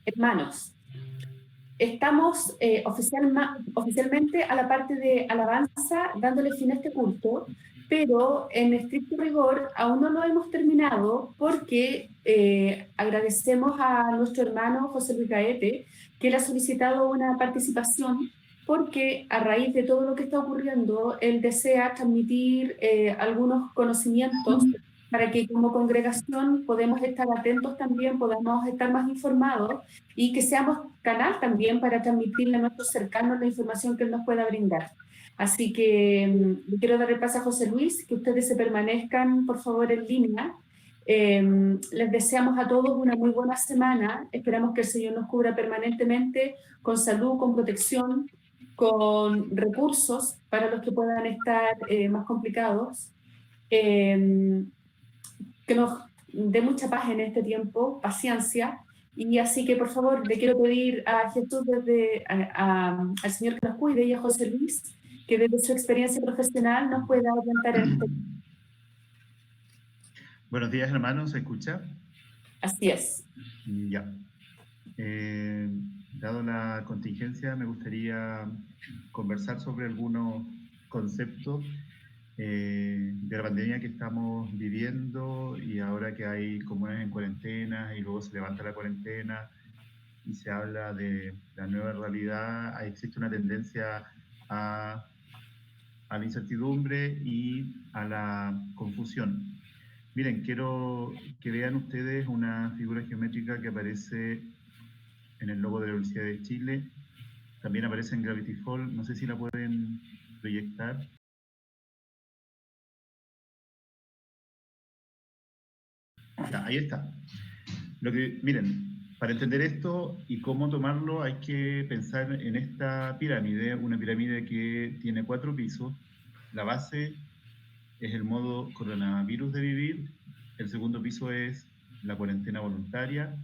Hermanos, estamos oficialmente a la parte de alabanza dándole fin a este culto, pero en estricto rigor aún no lo hemos terminado porque agradecemos a nuestro hermano José Luis Gaete que él ha solicitado una participación porque a raíz de todo lo que está ocurriendo, él desea transmitir algunos conocimientos para que como congregación podamos estar atentos también, podamos estar más informados y que seamos canal también para transmitirle a nuestros cercanos la información que él nos pueda brindar. Así que le quiero dar el paso a José Luis, que ustedes se permanezcan, por favor, en línea. Les deseamos a todos una muy buena semana. Esperamos que el Señor nos cubra permanentemente con salud, con protección, con recursos para los que puedan estar más complicados. Que nos dé mucha paz en este tiempo, paciencia. Y así que, por favor, le quiero pedir a Jesús, al Señor que nos cuide, y a José Luis, que desde su experiencia profesional nos pueda orientar en este. Buenos días, hermanos, ¿se escucha? Así es. Ya. Dado la contingencia, me gustaría conversar sobre algunos conceptos de la pandemia que estamos viviendo y ahora que hay comunas en cuarentena y luego se levanta la cuarentena y se habla de la nueva realidad, existe una tendencia a la incertidumbre y a la confusión. Miren, quiero que vean ustedes una figura geométrica que aparece en el logo de la Universidad de Chile. También aparece en Gravity Fall. No sé si la pueden proyectar. Ya, ahí está. Miren, para entender esto y cómo tomarlo hay que pensar en esta pirámide, una pirámide que tiene 4 pisos. La base es el modo coronavirus de vivir, el segundo piso es la cuarentena voluntaria,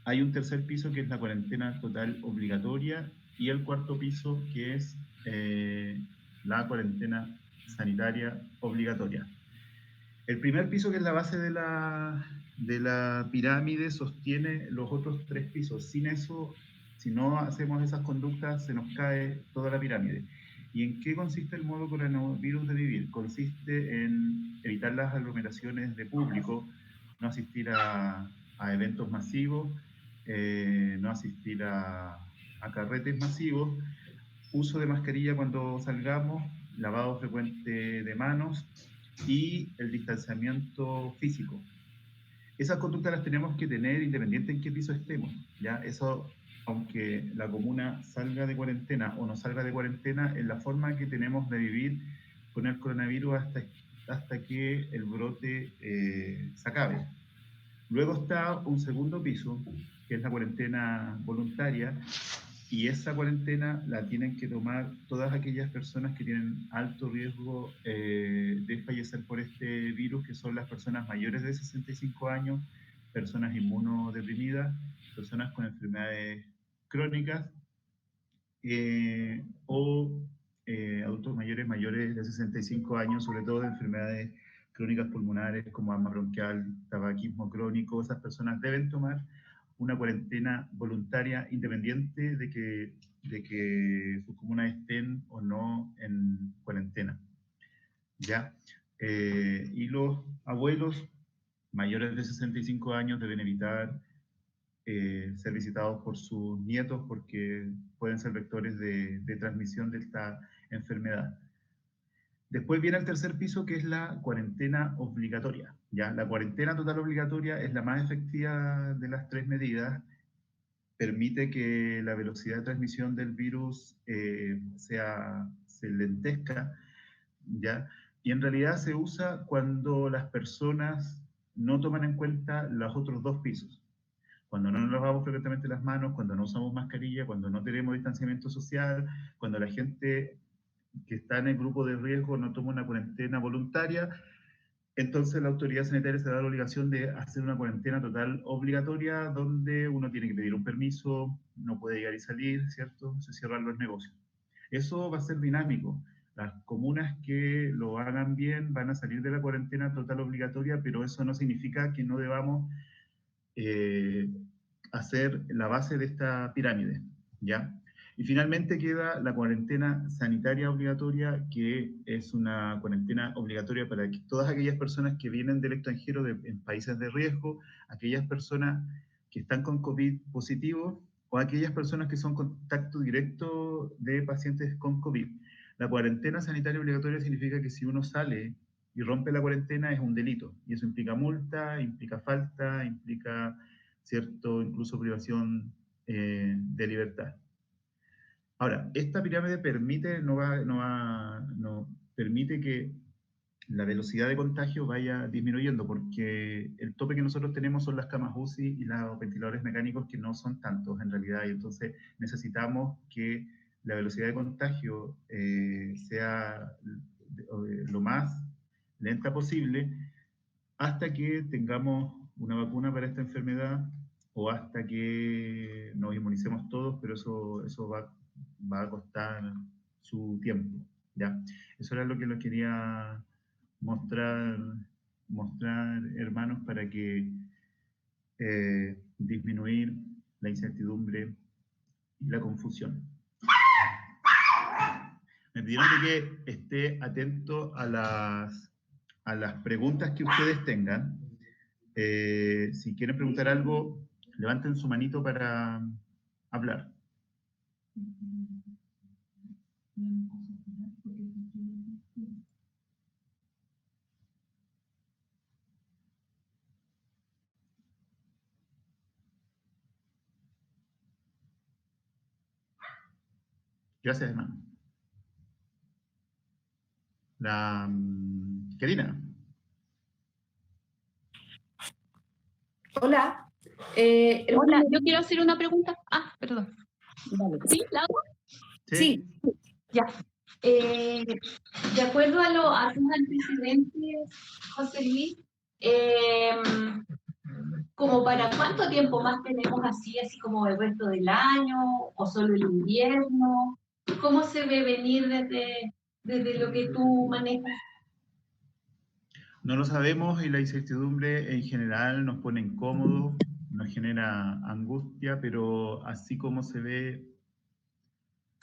hay un tercer piso que es la cuarentena total obligatoria y el cuarto piso que es la cuarentena sanitaria obligatoria. El primer piso, que es la base de la pirámide, sostiene los otros 3 pisos. Sin eso, si no hacemos esas conductas, se nos cae toda la pirámide. ¿Y en qué consiste el modo coronavirus de vivir? Consiste en evitar las aglomeraciones de público, no asistir a eventos masivos, no asistir a carretes masivos, uso de mascarilla cuando salgamos, lavado frecuente de manos y el distanciamiento físico. Esas conductas las tenemos que tener independiente en qué piso estemos, ¿ya? Eso, aunque la comuna salga de cuarentena o no salga de cuarentena, es la forma que tenemos de vivir con el coronavirus hasta que el brote se acabe. Luego está un segundo piso, que es la cuarentena voluntaria, y esa cuarentena la tienen que tomar todas aquellas personas que tienen alto riesgo de fallecer por este virus, que son las personas mayores de 65 años, personas inmunodeprimidas, personas con enfermedades crónicas o adultos mayores de 65 años, sobre todo de enfermedades crónicas pulmonares como asma bronquial, tabaquismo crónico. Esas personas deben tomar una cuarentena voluntaria independiente de que sus comunas estén o no en cuarentena. ¿Ya? Y los abuelos mayores de 65 años deben evitar ser visitados por sus nietos porque pueden ser vectores de transmisión de esta enfermedad. Después viene el tercer piso, que es la cuarentena obligatoria. ¿Ya? La cuarentena total obligatoria es la más efectiva de las 3 medidas. Permite que la velocidad de transmisión del virus se lentezca, ¿ya? Y en realidad se usa cuando las personas no toman en cuenta los otros 2 pisos. Cuando no nos lavamos frecuentemente las manos, cuando no usamos mascarilla, cuando no tenemos distanciamiento social, cuando la gente que está en el grupo de riesgo no toma una cuarentena voluntaria, entonces la autoridad sanitaria se da la obligación de hacer una cuarentena total obligatoria donde uno tiene que pedir un permiso, no puede llegar y salir, ¿cierto? Se cierran los negocios. Eso va a ser dinámico. Las comunas que lo hagan bien van a salir de la cuarentena total obligatoria, pero eso no significa que no debamos hacer la base de esta pirámide, ¿ya? Y finalmente queda la cuarentena sanitaria obligatoria, que es una cuarentena obligatoria para todas aquellas personas que vienen del extranjero en países de riesgo, aquellas personas que están con COVID positivo o aquellas personas que son contacto directo de pacientes con COVID. La cuarentena sanitaria obligatoria significa que si uno sale y rompe la cuarentena es un delito, y eso implica multa, implica falta, implica cierto, incluso privación de libertad. Ahora, esta pirámide permite, permite que la velocidad de contagio vaya disminuyendo, porque el tope que nosotros tenemos son las camas UCI y los ventiladores mecánicos, que no son tantos en realidad, y entonces necesitamos que la velocidad de contagio sea lo más lenta posible hasta que tengamos una vacuna para esta enfermedad o hasta que nos inmunicemos todos, pero eso va a costar su tiempo, ¿ya? Eso era lo que les quería mostrar, hermanos, para que disminuir la incertidumbre y la confusión. Me pidieron de que esté atento a las preguntas que ustedes tengan. Si quieren preguntar algo, levanten su manito para hablar. Gracias, hermano. Karina. Hola. Hola, yo quiero hacer una pregunta. Perdón. Dale. ¿Sí, Laura? Sí. Ya. De acuerdo a tus antecedentes, José Luis, ¿como para cuánto tiempo más tenemos así como el resto del año o solo el invierno? ¿Cómo se ve venir desde lo que tú manejas? No lo sabemos, y la incertidumbre en general nos pone incómodos, nos genera angustia, pero así como se ve,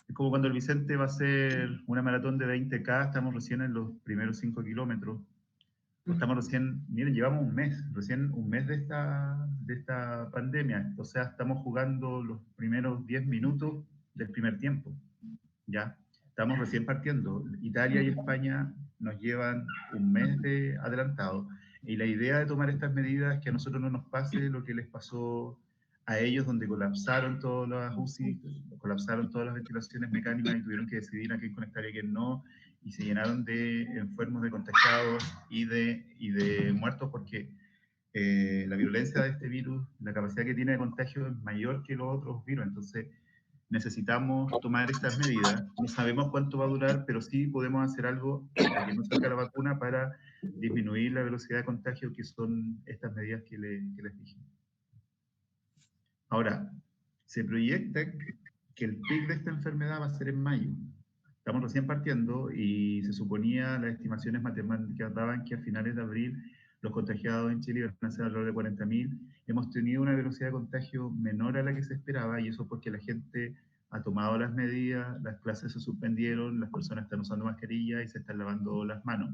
es como cuando el Vicente va a hacer una maratón de 20K, estamos recién en los primeros 5 kilómetros. Estamos recién, miren, llevamos recién un mes de esta pandemia, o sea, estamos jugando los primeros 10 minutos del primer tiempo, ¿ya? Estamos recién partiendo. Italia y España nos llevan un mes de adelantado, y la idea de tomar estas medidas es que a nosotros no nos pase lo que les pasó a ellos, donde colapsaron todas las UCI, colapsaron todas las ventilaciones mecánicas y tuvieron que decidir a quién conectar y a quién no, y se llenaron de enfermos, de contagiados y de muertos, porque la virulencia de este virus, la capacidad que tiene de contagio es mayor que los otros virus. Entonces necesitamos tomar estas medidas. No sabemos cuánto va a durar, pero sí podemos hacer algo hasta que no salga la vacuna para disminuir la velocidad de contagio, que son estas medidas que les dije. Ahora, se proyecta que el pic de esta enfermedad va a ser en mayo. Estamos recién partiendo y se suponía, las estimaciones matemáticas daban que a finales de abril los contagiados en Chile iban a ser alrededor de 40.000. Hemos tenido una velocidad de contagio menor a la que se esperaba, y eso porque la gente ha tomado las medidas, las clases se suspendieron, las personas están usando mascarilla y se están lavando las manos.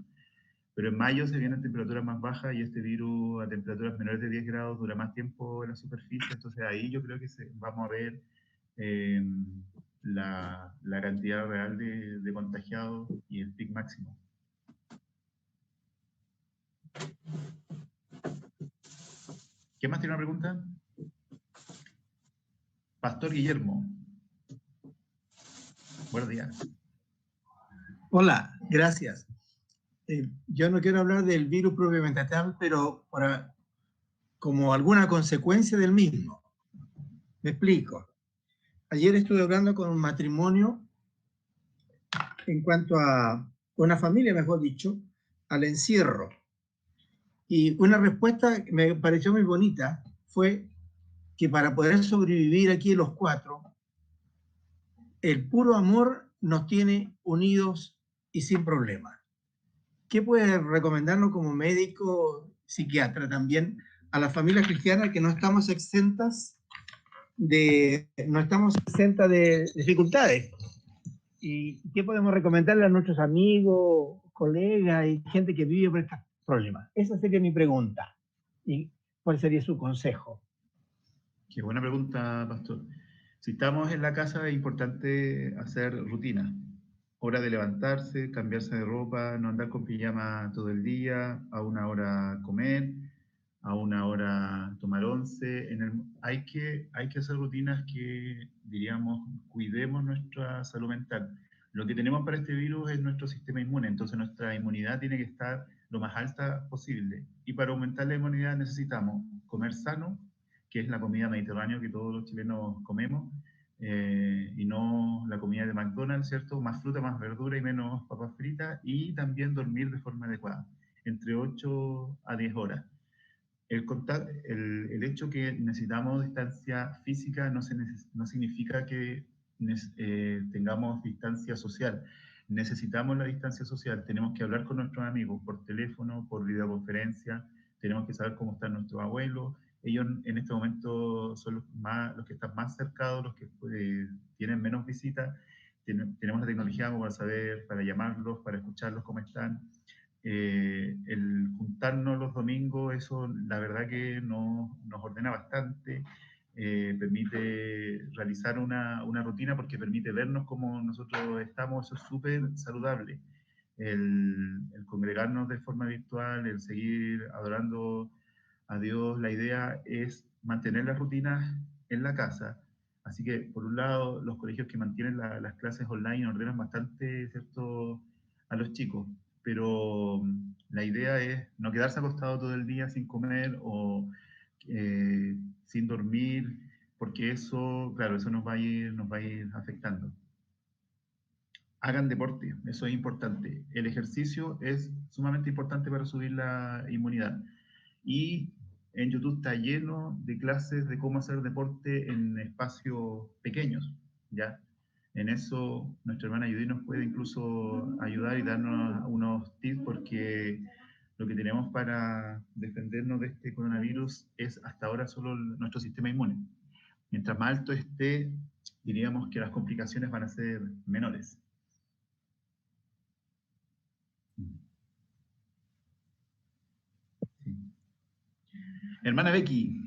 Pero en mayo se vienen temperaturas más bajas, y este virus a temperaturas menores de 10 grados dura más tiempo en la superficie, entonces ahí yo creo que vamos a ver la cantidad real de contagiados y el pic máximo. ¿Quién más tiene una pregunta? Pastor Guillermo. Buenos días. Hola, gracias. Yo no quiero hablar del virus propiamente tal, pero como alguna consecuencia del mismo. Me explico. Ayer estuve hablando con un matrimonio en cuanto a una familia, mejor dicho, al encierro. Y una respuesta que me pareció muy bonita fue que para poder sobrevivir aquí los cuatro, el puro amor nos tiene unidos y sin problemas. ¿Qué puede recomendarnos como médico, psiquiatra también, a las familias cristianas que no estamos exentas no estamos exentos de dificultades. ¿Y qué podemos recomendarle a nuestros amigos, colegas y gente que vive por estos problemas? Esa sería mi pregunta. ¿Y cuál sería su consejo? Qué buena pregunta, Pastor. Si estamos en la casa es importante hacer rutina. Hora de levantarse, cambiarse de ropa, no andar con pijama todo el día, a una hora comer, a una hora tomar once. Hay que hacer rutinas que, diríamos, cuidemos nuestra salud mental. Lo que tenemos para este virus es nuestro sistema inmune, entonces nuestra inmunidad tiene que estar lo más alta posible. Y para aumentar la inmunidad necesitamos comer sano, que es la comida mediterránea que todos los chilenos comemos, y no la comida de McDonald's, ¿cierto? Más fruta, más verdura y menos papas fritas, y también dormir de forma adecuada, entre 8 a 10 horas. El hecho que necesitamos distancia física no significa que tengamos distancia social. Necesitamos la distancia social, tenemos que hablar con nuestros amigos por teléfono, por videoconferencia, tenemos que saber cómo están nuestros abuelos. Ellos en este momento son los que están más cercados, los que tienen menos visitas. Tenemos la tecnología como para saber, para llamarlos, para escucharlos cómo están. El juntarnos los domingos, eso la verdad que nos ordena bastante, permite realizar una rutina porque permite vernos como nosotros estamos, eso es súper saludable. El congregarnos de forma virtual, el seguir adorando a Dios, la idea es mantener las rutinas en la casa. Así que, por un lado, los colegios que mantienen las clases online ordenan bastante, ¿cierto?, a los chicos, pero la idea es no quedarse acostado todo el día sin comer o sin dormir, porque eso, claro, eso nos va a ir afectando. Hagan deporte, eso es importante. El ejercicio es sumamente importante para subir la inmunidad. Y en YouTube está lleno de clases de cómo hacer deporte en espacios pequeños, ¿ya? En eso nuestra hermana Judy nos puede incluso ayudar y darnos unos tips, porque lo que tenemos para defendernos de este coronavirus es hasta ahora solo nuestro sistema inmune. Mientras más alto esté, diríamos que las complicaciones van a ser menores. Sí. Hermana Becky.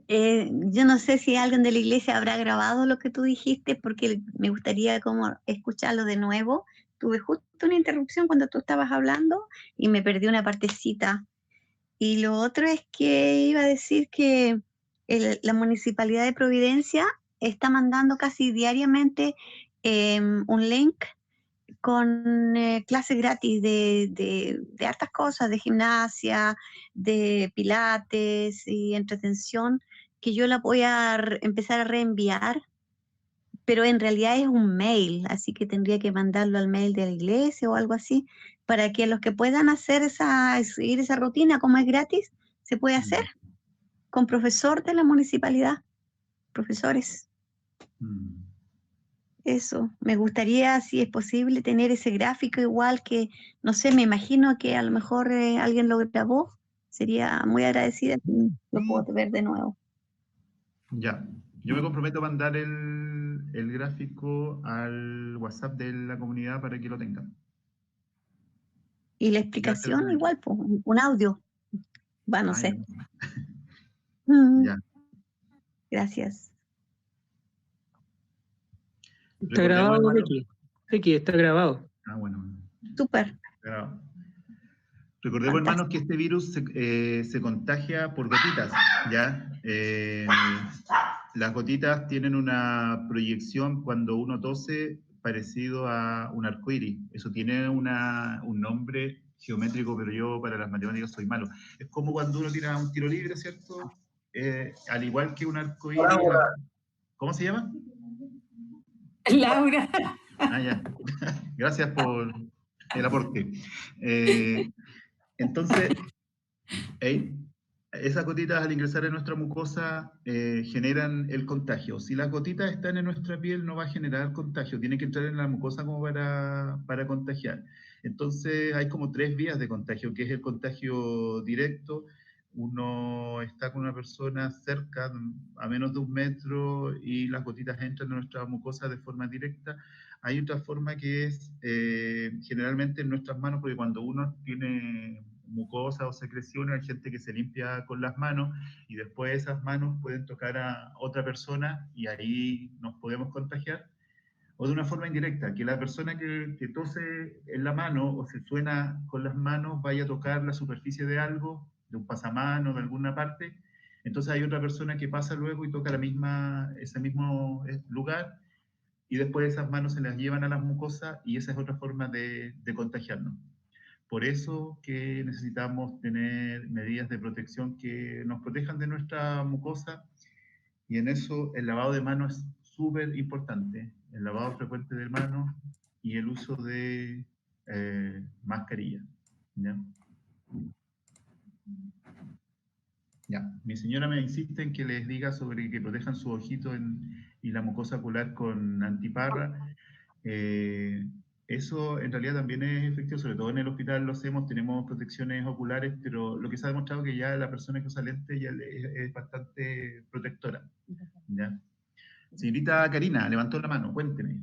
Yo no sé si alguien de la iglesia habrá grabado lo que tú dijiste, porque me gustaría como escucharlo de nuevo. Tuve justo una interrupción cuando tú estabas hablando y me perdí una partecita. Y lo otro es que iba a decir que la Municipalidad de Providencia está mandando casi diariamente un link con clases gratis de hartas cosas, de gimnasia, de pilates y entretención, que yo la voy a empezar a reenviar, pero en realidad es un mail, así que tendría que mandarlo al mail de la iglesia o algo así, para que los que puedan seguir esa rutina, como es gratis, se puede hacer con profesor de la municipalidad, profesores. Eso, me gustaría, si es posible, tener ese gráfico igual que, no sé, me imagino que a lo mejor alguien lo grabó, sería muy agradecida si lo puedo ver de nuevo. Ya, yo me comprometo a mandar el gráfico al WhatsApp de la comunidad para que lo tengan. Y la explicación igual, pues, un audio, va, no sé. Ya. Gracias. Está grabado, Becky. Becky, está grabado. Ah, bueno. Súper. Grabado. Recordemos, hermanos, que este virus se contagia por gotitas, ¿ya? Las gotitas tienen una proyección cuando uno tose parecido a un arcoíris. Eso tiene un nombre geométrico, pero yo para las matemáticas soy malo. Es como cuando uno tira un tiro libre, ¿cierto? Al igual que un arcoíris. ¿Cómo se llama? Laura. Ah, ya. Gracias por el aporte. Entonces, esas gotitas al ingresar en nuestra mucosa generan el contagio. Si las gotitas están en nuestra piel, no va a generar contagio. Tiene que entrar en la mucosa como para contagiar. Entonces, hay como 3 vías de contagio, que es el contagio directo uno está con una persona cerca, a menos de 1 metro, y las gotitas entran en nuestra mucosa de forma directa. Hay otra forma que es generalmente en nuestras manos, porque cuando uno tiene mucosa o secreciones, hay gente que se limpia con las manos y después esas manos pueden tocar a otra persona y ahí nos podemos contagiar. O de una forma indirecta, que la persona que tose en la mano o se suena con las manos vaya a tocar la superficie de algo, de un pasamano, de alguna parte. Entonces hay otra persona que pasa luego y toca ese mismo lugar, y después esas manos se las llevan a las mucosas y esa es otra forma de contagiarnos. Por eso que necesitamos tener medidas de protección que nos protejan de nuestra mucosa, y en eso el lavado de manos es súper importante, el lavado frecuente de manos y el uso de mascarilla. ¿Ya? Ya. Mi señora me insiste en que les diga sobre que protejan su ojito y la mucosa ocular con antiparra. Eso en realidad también es efectivo, sobre todo en el hospital lo hacemos, tenemos protecciones oculares, pero lo que se ha demostrado es que ya la persona que usa lentes ya es bastante protectora. ¿Ya? Señorita Karina, levantó la mano, cuénteme.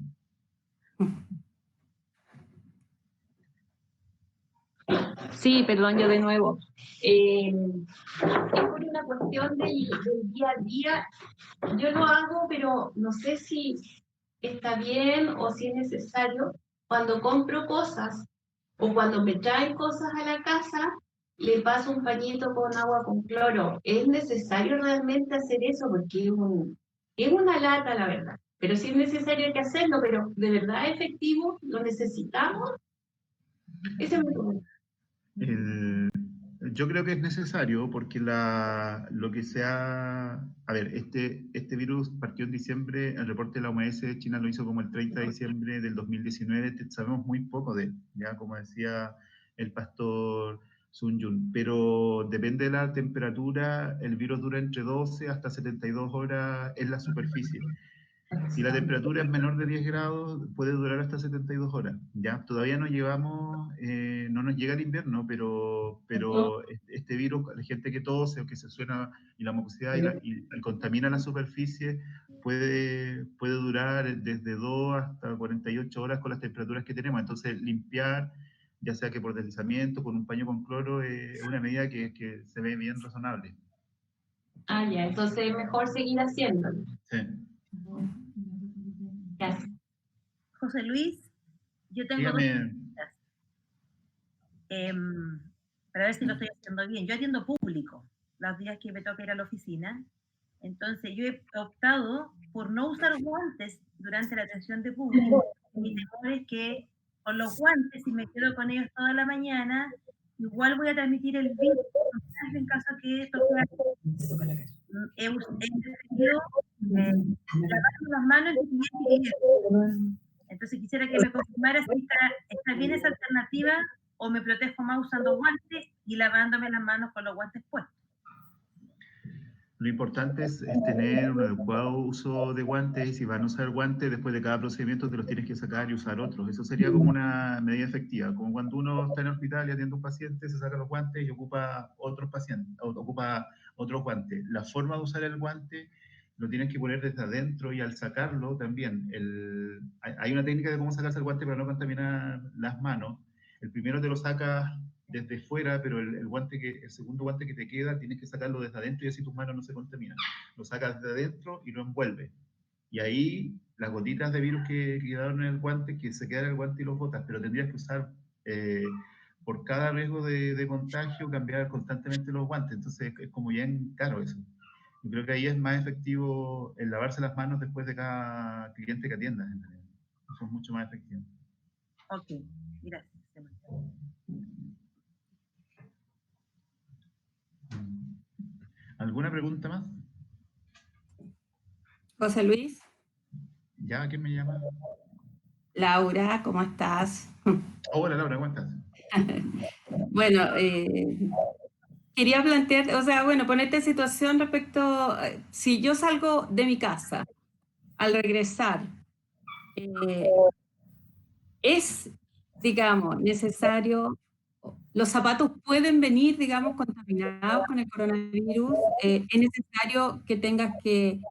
Sí, perdón, yo de nuevo. Es por una cuestión del día a día. Yo lo hago, pero no sé si está bien o si es necesario. Cuando compro cosas o cuando me traen cosas a la casa, le paso un pañito con agua con cloro. ¿Es necesario realmente hacer eso? Porque es una lata, la verdad. Pero sí es necesario que hacerlo, pero ¿de verdad es efectivo? ¿Lo necesitamos? Ese es mi pregunta. Yo creo que es necesario porque lo que se ha... A ver, este virus partió en diciembre, el reporte de la OMS de China lo hizo como el 30 de diciembre del 2019, sabemos muy poco de él, ya como decía el pastor Sun Yun, pero depende de la temperatura, el virus dura entre 12 hasta 72 horas en la superficie. Si la temperatura es menor de 10 grados, puede durar hasta 72 horas. ¿Ya? Todavía no llevamos, no nos llega el invierno, pero este virus, la gente que tose o que se suena y la mucosidad y contamina la superficie, puede durar desde 2 hasta 48 horas con las temperaturas que tenemos. Entonces, limpiar, ya sea que por deslizamiento, con un paño con cloro, es una medida que se ve bien razonable. Ah, ya, entonces es mejor seguir haciéndolo. Sí. Gracias. José Luis, yo tengo dos preguntas. Para ver si lo estoy haciendo bien. Yo atiendo público los días que me toca ir a la oficina. Entonces, yo he optado por no usar guantes durante la atención de público. Mi temor es que con los guantes, si me quedo con ellos toda la mañana, igual voy a transmitir el virus en caso que toque la cara. He decidido lavarme las manos y entonces quisiera que me confirmara si está bien esa alternativa o me protejo más usando guantes y lavándome las manos con los guantes puestos. Lo importante es tener un adecuado uso de guantes, y si van a usar guantes, después de cada procedimiento te los tienes que sacar y usar otros. Eso sería como una medida efectiva, como cuando uno está en el hospital y atiende a un paciente, se saca los guantes y ocupa otros pacientes, ocupa otros guantes. La forma de usar el guante lo tienes que poner desde adentro, y al sacarlo también, hay una técnica de cómo sacarse el guante para no contaminar las manos. El primero te lo sacas desde fuera, pero el segundo guante que te queda tienes que sacarlo desde adentro, y así tus manos no se contaminan. Lo sacas desde adentro y lo envuelves. Y ahí las gotitas de virus que quedaron en el guante, que se quedan en el guante y los botas, pero tendrías que usar, por cada riesgo de contagio, cambiar constantemente los guantes. Entonces es como bien caro eso. Yo creo que ahí es más efectivo el lavarse las manos después de cada cliente que atiendas. En realidad. Eso es mucho más efectivo. Ok, gracias. ¿Alguna pregunta más? José Luis. ¿Ya? ¿Quién me llama? Laura, ¿cómo estás? Hola Laura, ¿cómo estás? Bueno, quería plantear, o sea, bueno, ponerte en situación respecto, si yo salgo de mi casa al regresar, es, digamos, necesario los zapatos pueden venir, digamos, contaminados con el coronavirus. Es necesario que tengas que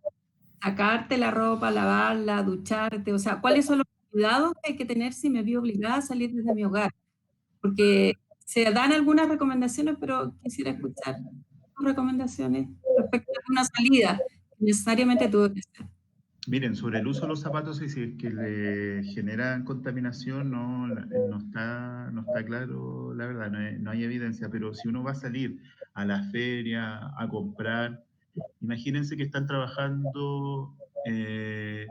sacarte la ropa, lavarla, ducharte. O sea, ¿cuáles son los cuidados que hay que tener si me veo obligada a salir desde mi hogar? Porque se dan algunas recomendaciones, pero quisiera escuchar tus recomendaciones respecto a una salida que necesariamente tuve que hacer. Miren, sobre el uso de los zapatos, y si es que le generan contaminación, no está claro, la verdad, no hay evidencia, pero si uno va a salir a la feria, a comprar, imagínense que están trabajando en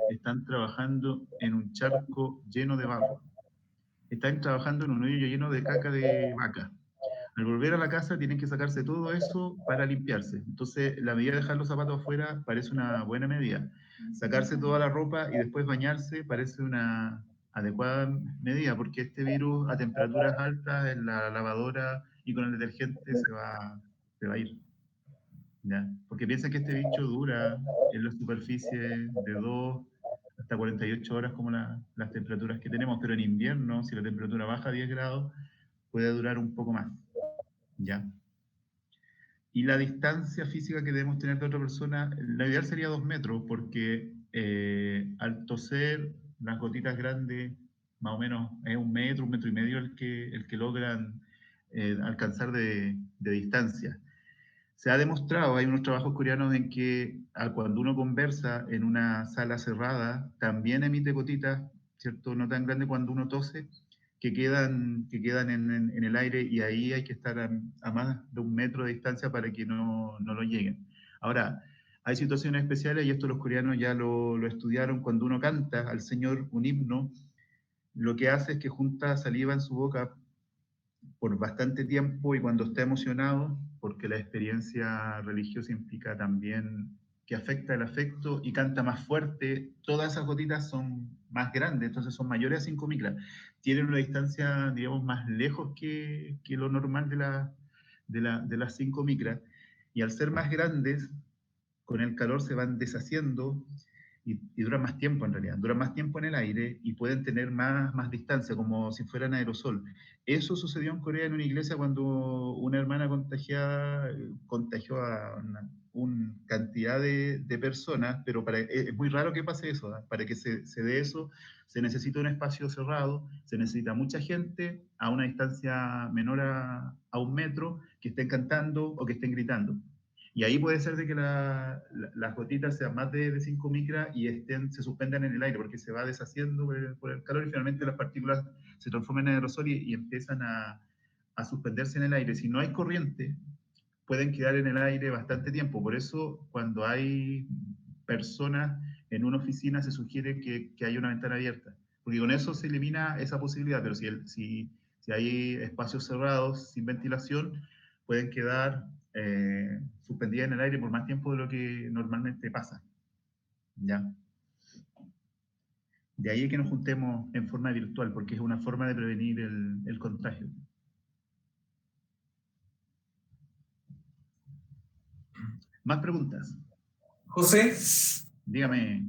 un charco lleno de barro, están trabajando en un hoyo lleno de caca de vaca. Al volver a la casa tienen que sacarse todo eso para limpiarse. Entonces, la medida de dejar los zapatos afuera parece una buena medida. Sacarse toda la ropa y después bañarse parece una adecuada medida, porque este virus a temperaturas altas en la lavadora y con el detergente se va a ir. ¿Ya? Porque piensa que este bicho dura en la superficie de 2 hasta 48 horas como las temperaturas que tenemos, pero en invierno, si la temperatura baja a 10 grados, puede durar un poco más. ¿Ya? Y la distancia física que debemos tener de otra persona, la ideal sería 2 metros, porque al toser, las gotitas grandes, más o menos es 1 metro, 1,5 metros el que logran alcanzar de distancia. Se ha demostrado, hay unos trabajos coreanos en que cuando uno conversa en una sala cerrada, también emite gotitas, ¿cierto? No tan grandes cuando uno tose, que quedan en el aire, y ahí hay que estar a más de 1 metro de distancia para que no lo lleguen. Ahora, hay situaciones especiales, y esto los coreanos ya lo estudiaron. Cuando uno canta al Señor un himno, lo que hace es que junta saliva en su boca por bastante tiempo, y cuando está emocionado, porque la experiencia religiosa implica también que afecta el afecto, y canta más fuerte, todas esas gotitas son más grandes, entonces son mayores a 5 micras. Tienen una distancia, digamos, más lejos que lo normal de las 5 micras, y al ser más grandes, con el calor se van deshaciendo, y duran más tiempo en realidad, duran más tiempo en el aire y pueden tener más distancia, como si fueran aerosol. Eso sucedió en Corea en una iglesia cuando una hermana contagiada contagió a una cantidad de personas, pero es muy raro que pase eso. Para que se dé eso, se necesita un espacio cerrado, se necesita mucha gente a una distancia menor a 1 metro, que estén cantando o que estén gritando. Y ahí puede ser de que las gotitas sean más de 5 micras y se suspendan en el aire, porque se va deshaciendo por el calor, y finalmente las partículas se transforman en aerosol y empiezan a suspenderse en el aire. Si no hay corriente, pueden quedar en el aire bastante tiempo. Por eso, cuando hay personas en una oficina, se sugiere que haya una ventana abierta, porque con eso se elimina esa posibilidad. Pero si hay espacios cerrados sin ventilación, pueden quedar suspendida en el aire por más tiempo de lo que normalmente pasa. ¿Ya? De ahí que nos juntemos en forma virtual, porque es una forma de prevenir el contagio. ¿Más preguntas? José. Dígame,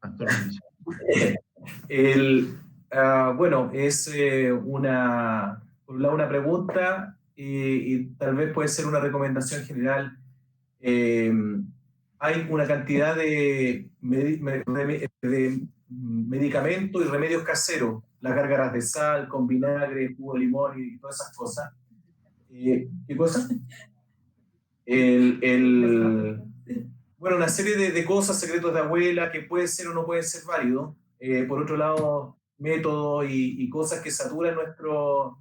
Pastor. Bueno, es por un lado una pregunta, y tal vez puede ser una recomendación general. Hay una cantidad de medicamentos y remedios caseros, las gárgaras de sal con vinagre, jugo de limón y todas esas cosas. ¿Qué cosa? Bueno, una serie de cosas, secretos de abuela, que pueden ser o no pueden ser válidos. Por otro lado, métodos y cosas que saturan nuestros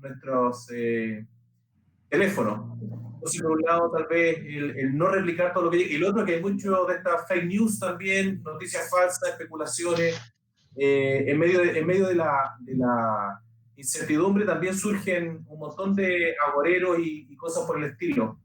teléfonos. Entonces, por un lado, tal vez el no replicar todo lo que llega. Y lo otro, que hay mucho de estas fake news también, noticias falsas, especulaciones. En medio de la incertidumbre también surgen un montón de agoreros y cosas por el estilo.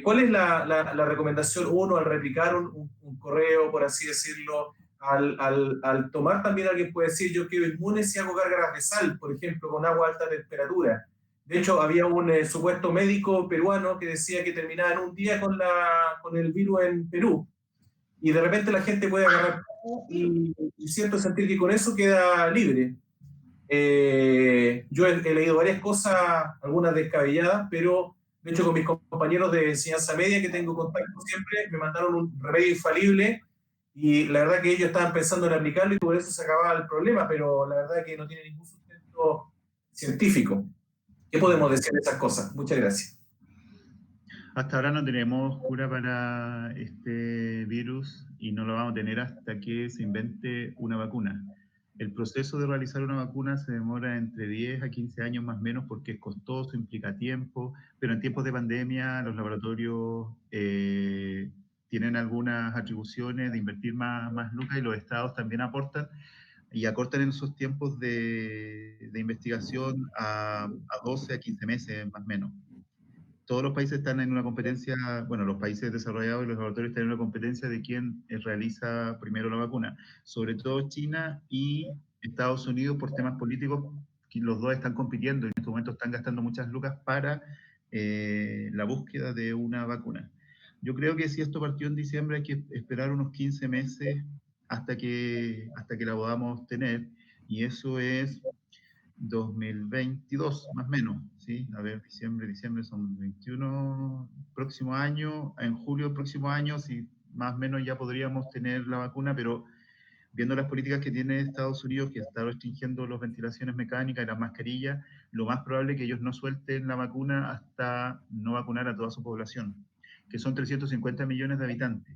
¿Cuál es la recomendación? Uno, al replicar un correo, por así decirlo, al tomar también, alguien puede decir, yo quedo inmune si hago gárgaras de sal, por ejemplo, con agua a alta temperatura. De hecho, había un supuesto médico peruano que decía que terminaba en un día con el virus en Perú. Y de repente la gente puede agarrar y siento sentir que con eso queda libre. Yo he leído varias cosas, algunas descabelladas, pero de hecho con mis compañeros de enseñanza media que tengo contacto siempre, me mandaron un remedio infalible y la verdad que ellos estaban pensando en aplicarlo y por eso se acababa el problema, pero la verdad que no tiene ningún sustento científico. ¿Qué podemos decir de esas cosas? Muchas gracias. Hasta ahora no tenemos cura para este virus y no lo vamos a tener hasta que se invente una vacuna. El proceso de realizar una vacuna se demora entre 10 a 15 años más o menos porque es costoso, implica tiempo, pero en tiempos de pandemia los laboratorios tienen algunas atribuciones de invertir más lucas y los estados también aportan y acortan en esos tiempos de investigación a 12 a 15 meses más o menos. Todos los países están en una competencia, bueno, los países desarrollados y los laboratorios están en una competencia de quién realiza primero la vacuna, sobre todo China y Estados Unidos por temas políticos, que los dos están compitiendo y en este momento están gastando muchas lucas para la búsqueda de una vacuna. Yo creo que si esto partió en diciembre hay que esperar unos 15 meses hasta que la podamos tener, y eso es 2022, más o menos, ¿sí? A ver, diciembre son 21, próximo año, en julio próximo año, sí, más o menos ya podríamos tener la vacuna, pero viendo las políticas que tiene Estados Unidos, que está restringiendo las ventilaciones mecánicas y las mascarillas, lo más probable es que ellos no suelten la vacuna hasta no vacunar a toda su población, que son 350 millones de habitantes.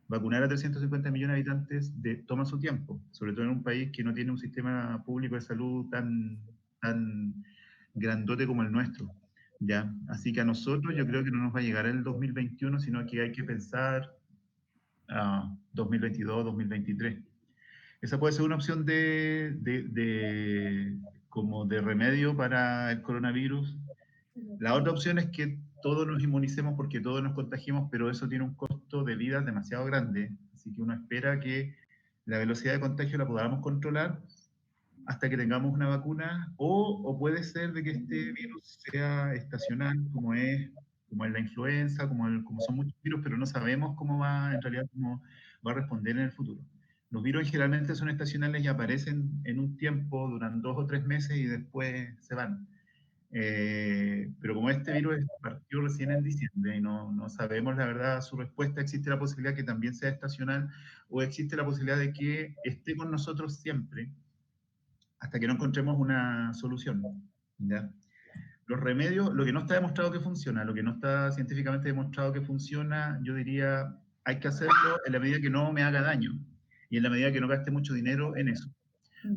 Vacunar a 350 millones de habitantes toma su tiempo, sobre todo en un país que no tiene un sistema público de salud tan grandote como el nuestro, ¿ya? Así que a nosotros yo creo que no nos va a llegar el 2021, sino que hay que pensar a 2022, 2023. Esa puede ser una opción como de remedio para el coronavirus. La otra opción es que todos nos inmunicemos porque todos nos contagiemos, pero eso tiene un costo de vida demasiado grande. Así que uno espera que la velocidad de contagio la podamos controlar hasta que tengamos una vacuna, o puede ser de que este virus sea estacional, como es la influenza, como son muchos virus, pero no sabemos cómo va a responder en el futuro. Los virus generalmente son estacionales y aparecen en un tiempo, duran 2 o 3 meses y después se van. Pero como este virus partió recién en diciembre y no sabemos la verdad su respuesta, existe la posibilidad que también sea estacional o existe la posibilidad de que esté con nosotros siempre hasta que no encontremos una solución, ¿ya? Los remedios, lo que no está demostrado que funciona, lo que no está científicamente demostrado que funciona, yo diría, hay que hacerlo en la medida que no me haga daño y en la medida que no gaste mucho dinero en eso.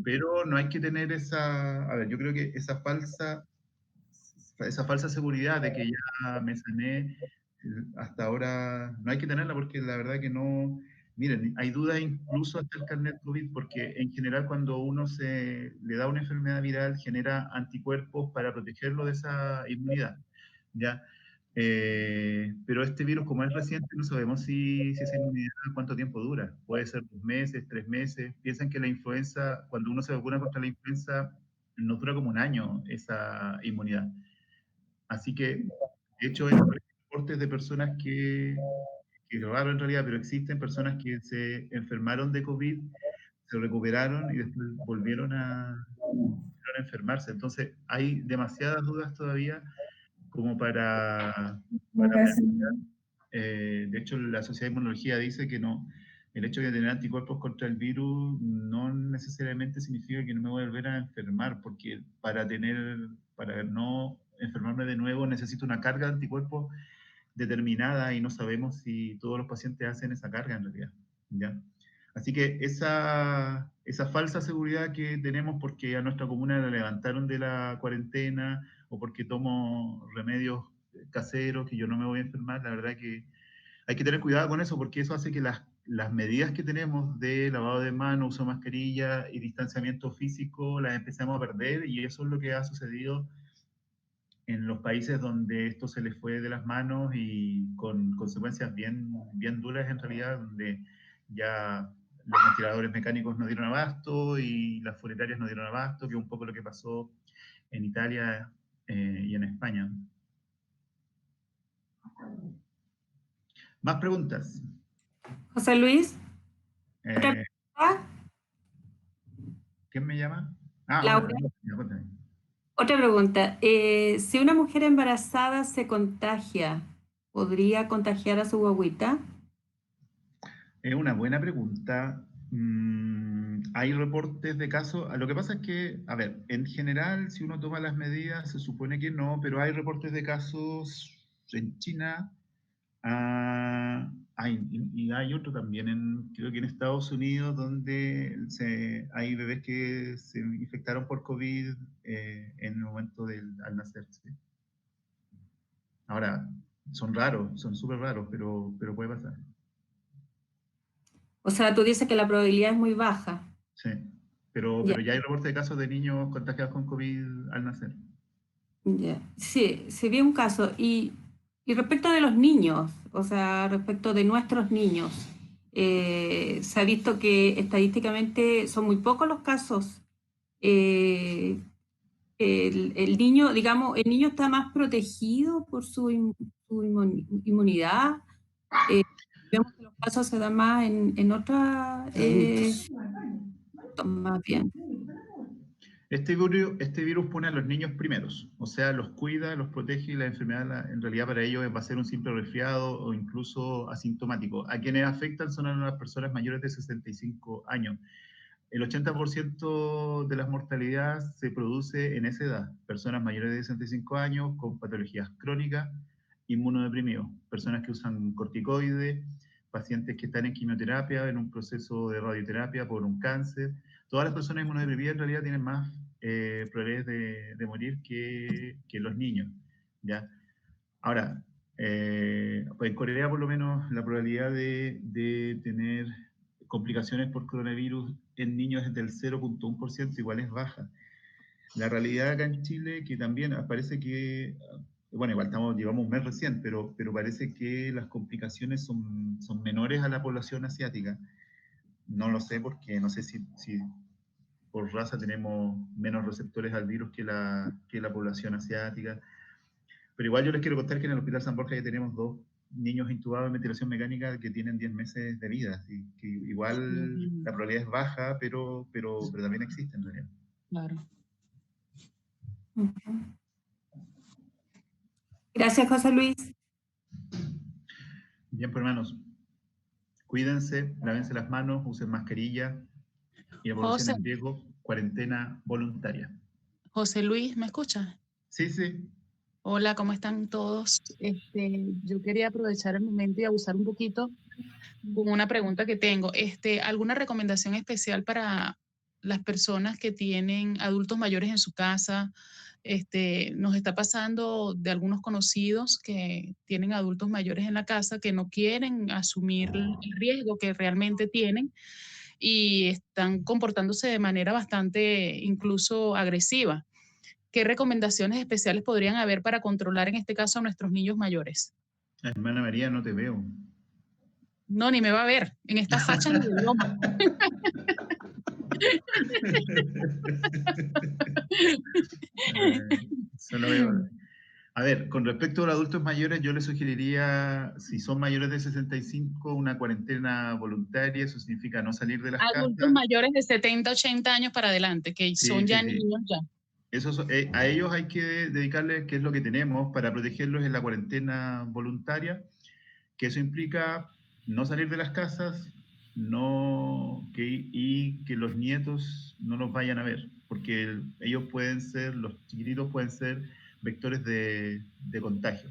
Pero no hay que tener a ver, yo creo que esa falsa seguridad de que ya me sané, hasta ahora no hay que tenerla porque la verdad que no, miren, hay dudas incluso hasta el carnet COVID porque en general cuando uno le da una enfermedad viral genera anticuerpos para protegerlo de esa inmunidad, ¿ya? Pero este virus como es reciente no sabemos si esa inmunidad cuánto tiempo dura, puede ser 2 meses, 3 meses, piensan que la influenza, cuando uno se vacuna contra la influenza, no dura como un año esa inmunidad. Así que, de hecho, hay reportes de personas que raro en realidad, pero existen personas que se enfermaron de COVID, se recuperaron y después volvieron a enfermarse. Entonces, hay demasiadas dudas todavía como para de hecho, la Sociedad de Inmunología dice que no, el hecho de tener anticuerpos contra el virus no necesariamente significa que no me voy a volver a enfermar, porque para no enfermarme de nuevo necesito una carga de anticuerpos determinada y no sabemos si todos los pacientes hacen esa carga en realidad, ¿ya? Así que esa falsa seguridad que tenemos porque a nuestra comuna la levantaron de la cuarentena o porque tomo remedios caseros que yo no me voy a enfermar, la verdad que hay que tener cuidado con eso porque eso hace que las medidas que tenemos de lavado de manos, uso de mascarilla y distanciamiento físico las empezamos a perder y eso es lo que ha sucedido en los países donde esto se les fue de las manos y con consecuencias bien duras en realidad, donde ya los ventiladores mecánicos no dieron abasto y las funerarias no dieron abasto, que es un poco lo que pasó en Italia y en España. ¿Más preguntas? José Luis. ¿Quién me llama? Laura, cuéntame. otra pregunta. Si una mujer embarazada se contagia, ¿podría contagiar a su guagüita? Es una buena pregunta. Hay reportes de casos. Lo que pasa es que, a ver, en general, si uno toma las medidas, se supone que no, pero hay reportes de casos en China. Y hay otro también, creo que en Estados Unidos, donde hay bebés que se infectaron por COVID en el momento al nacer. ¿Sí? Ahora, son raros, son súper raros, pero puede pasar. O sea, tú dices que la probabilidad es muy baja. Sí, pero ya hay reportes de casos de niños contagiados con COVID al nacer. Ya. Sí, se vio un caso. Y respecto de los niños, o sea, respecto de nuestros niños, se ha visto que estadísticamente son muy pocos los casos. El niño, digamos, el niño está más protegido por su inmunidad. Vemos que los casos se dan más en otras, más bien. Este virus pone a los niños primeros, o sea, los cuida, los protege y la enfermedad en realidad para ellos va a ser un simple resfriado o incluso asintomático. A quienes afectan son a las personas mayores de 65 años. El 80% de las mortalidades se produce en esa edad. Personas mayores de 65 años con patologías crónicas, inmunodeprimidos, personas que usan corticoides, pacientes que están en quimioterapia, en un proceso de radioterapia por un cáncer. Todas las personas inmunodeprimidas en realidad tienen más probabilidades de morir que los niños. ¿Ya? Ahora, pues en Corea por lo menos la probabilidad de tener complicaciones por coronavirus en niños es del 0.1%, igual es baja. La realidad acá en Chile, que también parece que, bueno, igual llevamos un mes recién, pero parece que las complicaciones son menores a la población asiática. No lo sé porque no sé si por raza tenemos menos receptores al virus que la población asiática. Pero igual yo les quiero contar que en el Hospital San Borja ya tenemos 2 niños intubados en ventilación mecánica que tienen 10 meses de vida. Y que igual la probabilidad es baja, pero también existe en realidad. Claro. Gracias, José Luis. Bien, pues hermanos, cuídense, lávense las manos, usen mascarilla y la población en riesgo, cuarentena voluntaria. José Luis, ¿me escuchas? Sí, sí. Hola, ¿cómo están todos? Yo quería aprovechar el momento y abusar un poquito con una pregunta que tengo. ¿Alguna recomendación especial para las personas que tienen adultos mayores en su casa? Nos está pasando de algunos conocidos que tienen adultos mayores en la casa que no quieren asumir el riesgo que realmente tienen y están comportándose de manera bastante incluso agresiva. ¿Qué recomendaciones especiales podrían haber para controlar en este caso a nuestros niños mayores? Hermana María, no te veo. No, ni me va a ver. En estas fachas ni de broma. Solo veo. A ver, con respecto a los adultos mayores, yo les sugeriría, si son mayores de 65, una cuarentena voluntaria. Eso significa no salir de las casas. Adultos mayores de 70, 80 años para adelante, que son ya niños ya. A ellos hay que dedicarles, que es lo que tenemos, para protegerlos en la cuarentena voluntaria, que eso implica no salir de las casas y que los nietos no los vayan a ver, porque los chiquititos pueden ser vectores de contagio,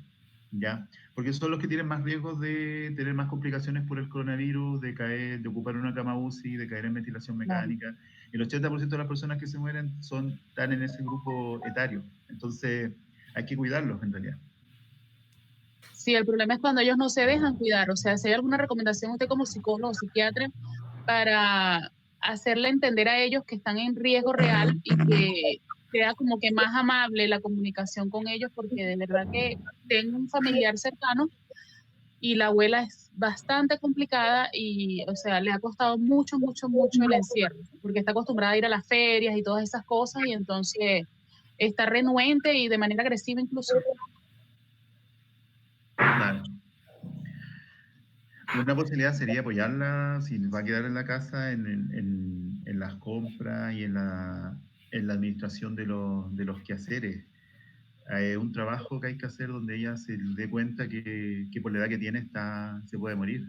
¿ya? Porque son los que tienen más riesgos de tener más complicaciones por el coronavirus, de ocupar una cama UCI, de caer en ventilación mecánica. Claro. El 80% de las personas que se mueren están en ese grupo etario. Entonces, hay que cuidarlos en realidad. Sí, el problema es cuando ellos no se dejan cuidar. O sea, si hay alguna recomendación usted como psicólogo o psiquiatra para hacerle entender a ellos que están en riesgo real y que sea como que más amable la comunicación con ellos, porque de verdad que tengo un familiar cercano y la abuela es bastante complicada y, o sea, le ha costado mucho el encierro, porque está acostumbrada a ir a las ferias y todas esas cosas y entonces está renuente y de manera agresiva incluso. Claro. Una posibilidad sería apoyarla si va a quedar en la casa en las compras y en en la administración de los quehaceres. Un trabajo que hay que hacer donde ella se dé cuenta que por la edad que tiene se puede morir.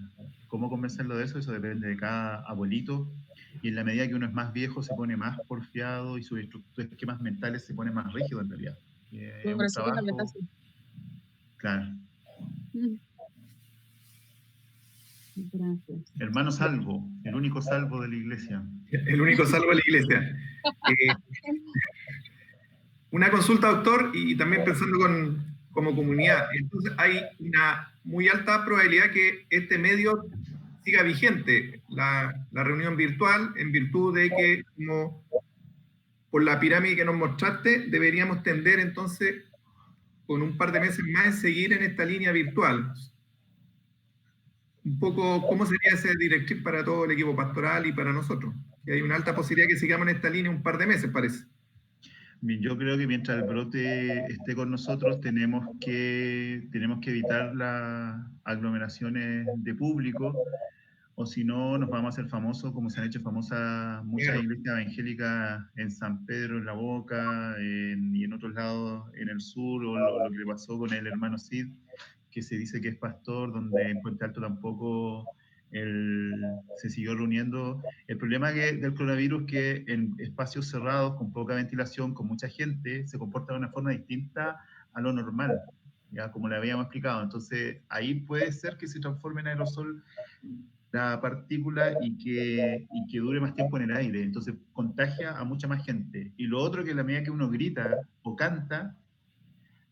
¿Cómo convencerlo de eso? Eso depende de cada abuelito, y en la medida que uno es más viejo se pone más porfiado y sus esquemas mentales se ponen más rígidos en realidad. Es un trabajo... Claro. Gracias. Hermano salvo, el único salvo de la iglesia. El único salvo de la iglesia. Una consulta, doctor, y también pensando como comunidad. Entonces, hay una muy alta probabilidad que este medio siga vigente, la reunión virtual, en virtud de que, como por la pirámide que nos mostraste, deberíamos tender entonces, con un par de meses más, en seguir en esta línea virtual. Un poco, ¿cómo sería ese directriz para todo el equipo pastoral y para nosotros? Que hay una alta posibilidad que sigamos en esta línea un par de meses, parece. Yo creo que mientras el brote esté con nosotros tenemos que evitar las aglomeraciones de público, o si no nos vamos a hacer famosos, como se han hecho famosas muchas iglesias evangélicas en San Pedro, en La Boca, y en otros lados en el sur, o lo que le pasó con el hermano Cid, que se dice que es pastor, donde en Puente Alto tampoco se siguió reuniendo. El problema del coronavirus es que en espacios cerrados, con poca ventilación, con mucha gente, se comporta de una forma distinta a lo normal, ya como le habíamos explicado. Entonces, ahí puede ser que se transforme en aerosol la partícula y que dure más tiempo en el aire. Entonces, contagia a mucha más gente. Y lo otro, que a la medida que uno grita o canta,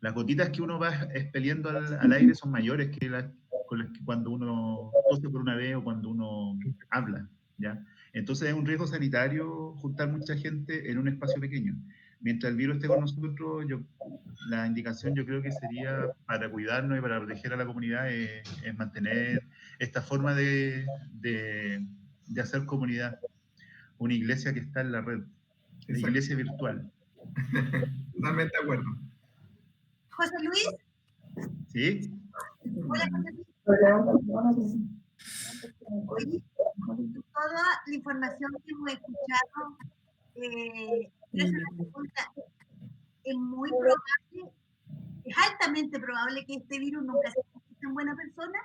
las gotitas que uno va expeliendo al aire son mayores que cuando uno tose por una vez o cuando uno habla, ¿ya? Entonces es un riesgo sanitario juntar mucha gente en un espacio pequeño. Mientras el virus esté con nosotros, la indicación yo creo que sería, para cuidarnos y para proteger a la comunidad, es mantener esta forma de hacer comunidad. Una iglesia que está en la red, la iglesia virtual. Totalmente de acuerdo. José Luis. ¿Sí? Hola, José Luis. Oye, toda la información que hemos escuchado, es una pregunta. Es muy probable, es altamente probable que este virus nunca se convierta en buena persona.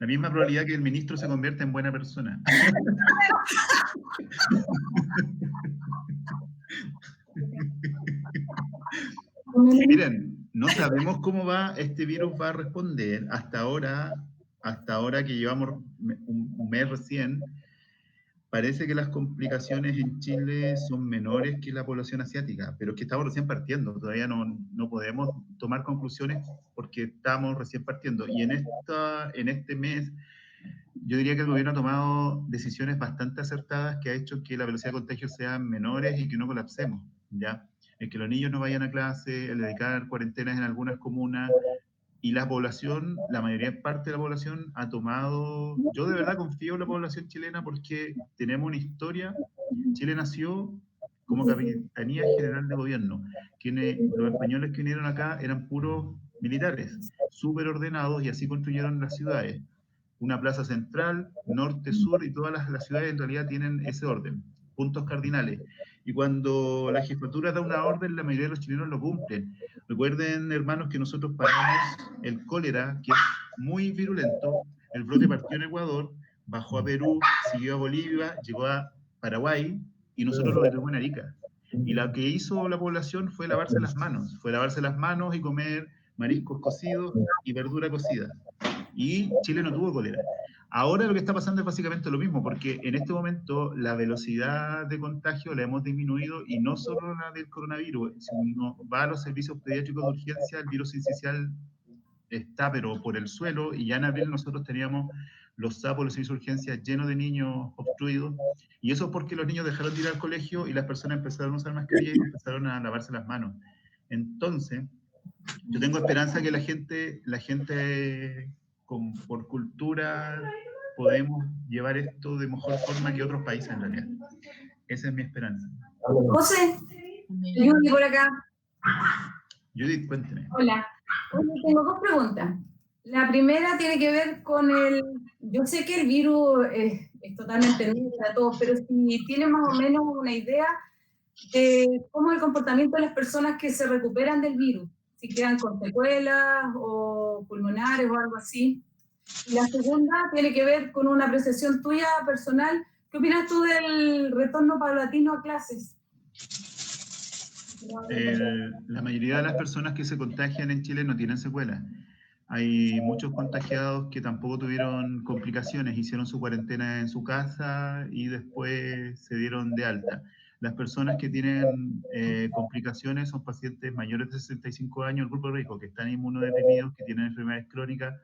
La misma probabilidad que el ministro se convierta en buena persona. Miren, no sabemos cómo este virus va a responder hasta ahora que llevamos un mes recién. Parece que las complicaciones en Chile son menores que la población asiática, pero es que estamos recién partiendo, todavía no podemos tomar conclusiones porque estamos recién partiendo. Y en este mes, yo diría que el gobierno ha tomado decisiones bastante acertadas que ha hecho que la velocidad de contagio sean menores y que no colapsemos, ¿ya? El que los niños no vayan a clase, el dedicar cuarentenas en algunas comunas, y la población, la mayoría parte de la población ha tomado... Yo de verdad confío en la población chilena porque tenemos una historia. Chile nació como Capitanía General de Gobierno. Los españoles que vinieron acá eran puros militares, súper ordenados, y así construyeron las ciudades. Una plaza central, norte, sur, y todas las ciudades en realidad tienen ese orden, puntos cardinales. Y cuando la jefatura da una orden, la mayoría de los chilenos lo cumplen. Recuerden, hermanos, que nosotros paramos el cólera, que es muy virulento. El brote partió en Ecuador, bajó a Perú, siguió a Bolivia, llegó a Paraguay, y nosotros lo detuvimos en Arica. Y lo que hizo la población fue lavarse las manos y comer mariscos cocidos y verdura cocida. Y Chile no tuvo cólera. Ahora lo que está pasando es básicamente lo mismo, porque en este momento la velocidad de contagio la hemos disminuido, y no solo la del coronavirus. Si uno va a los servicios pediátricos de urgencia, el virus sincicial está pero por el suelo, y ya en abril nosotros teníamos los SAPO, los servicios de urgencia, llenos de niños obstruidos, y eso es porque los niños dejaron de ir al colegio y las personas empezaron a usar mascarilla y empezaron a lavarse las manos. Entonces, yo tengo esperanza que la gente por cultura podemos llevar esto de mejor forma que otros países en realidad. Esa es mi esperanza. José, Judith por acá. Judith, cuénteme. Hola. Tengo dos preguntas. La primera tiene que ver con yo sé que el virus es totalmente nuevo para todos, pero si tiene más o menos una idea de cómo es el comportamiento de las personas que se recuperan del virus, si quedan con secuelas o pulmonares o algo así. Y la segunda tiene que ver con una apreciación tuya personal. ¿Qué opinas tú del retorno paulatino a clases? La mayoría de las personas que se contagian en Chile no tienen secuelas. Hay muchos contagiados que tampoco tuvieron complicaciones, hicieron su cuarentena en su casa y después se dieron de alta. Las personas que tienen complicaciones son pacientes mayores de 65 años, el grupo de riesgo, que están inmunodeprimidos, que tienen enfermedades crónicas,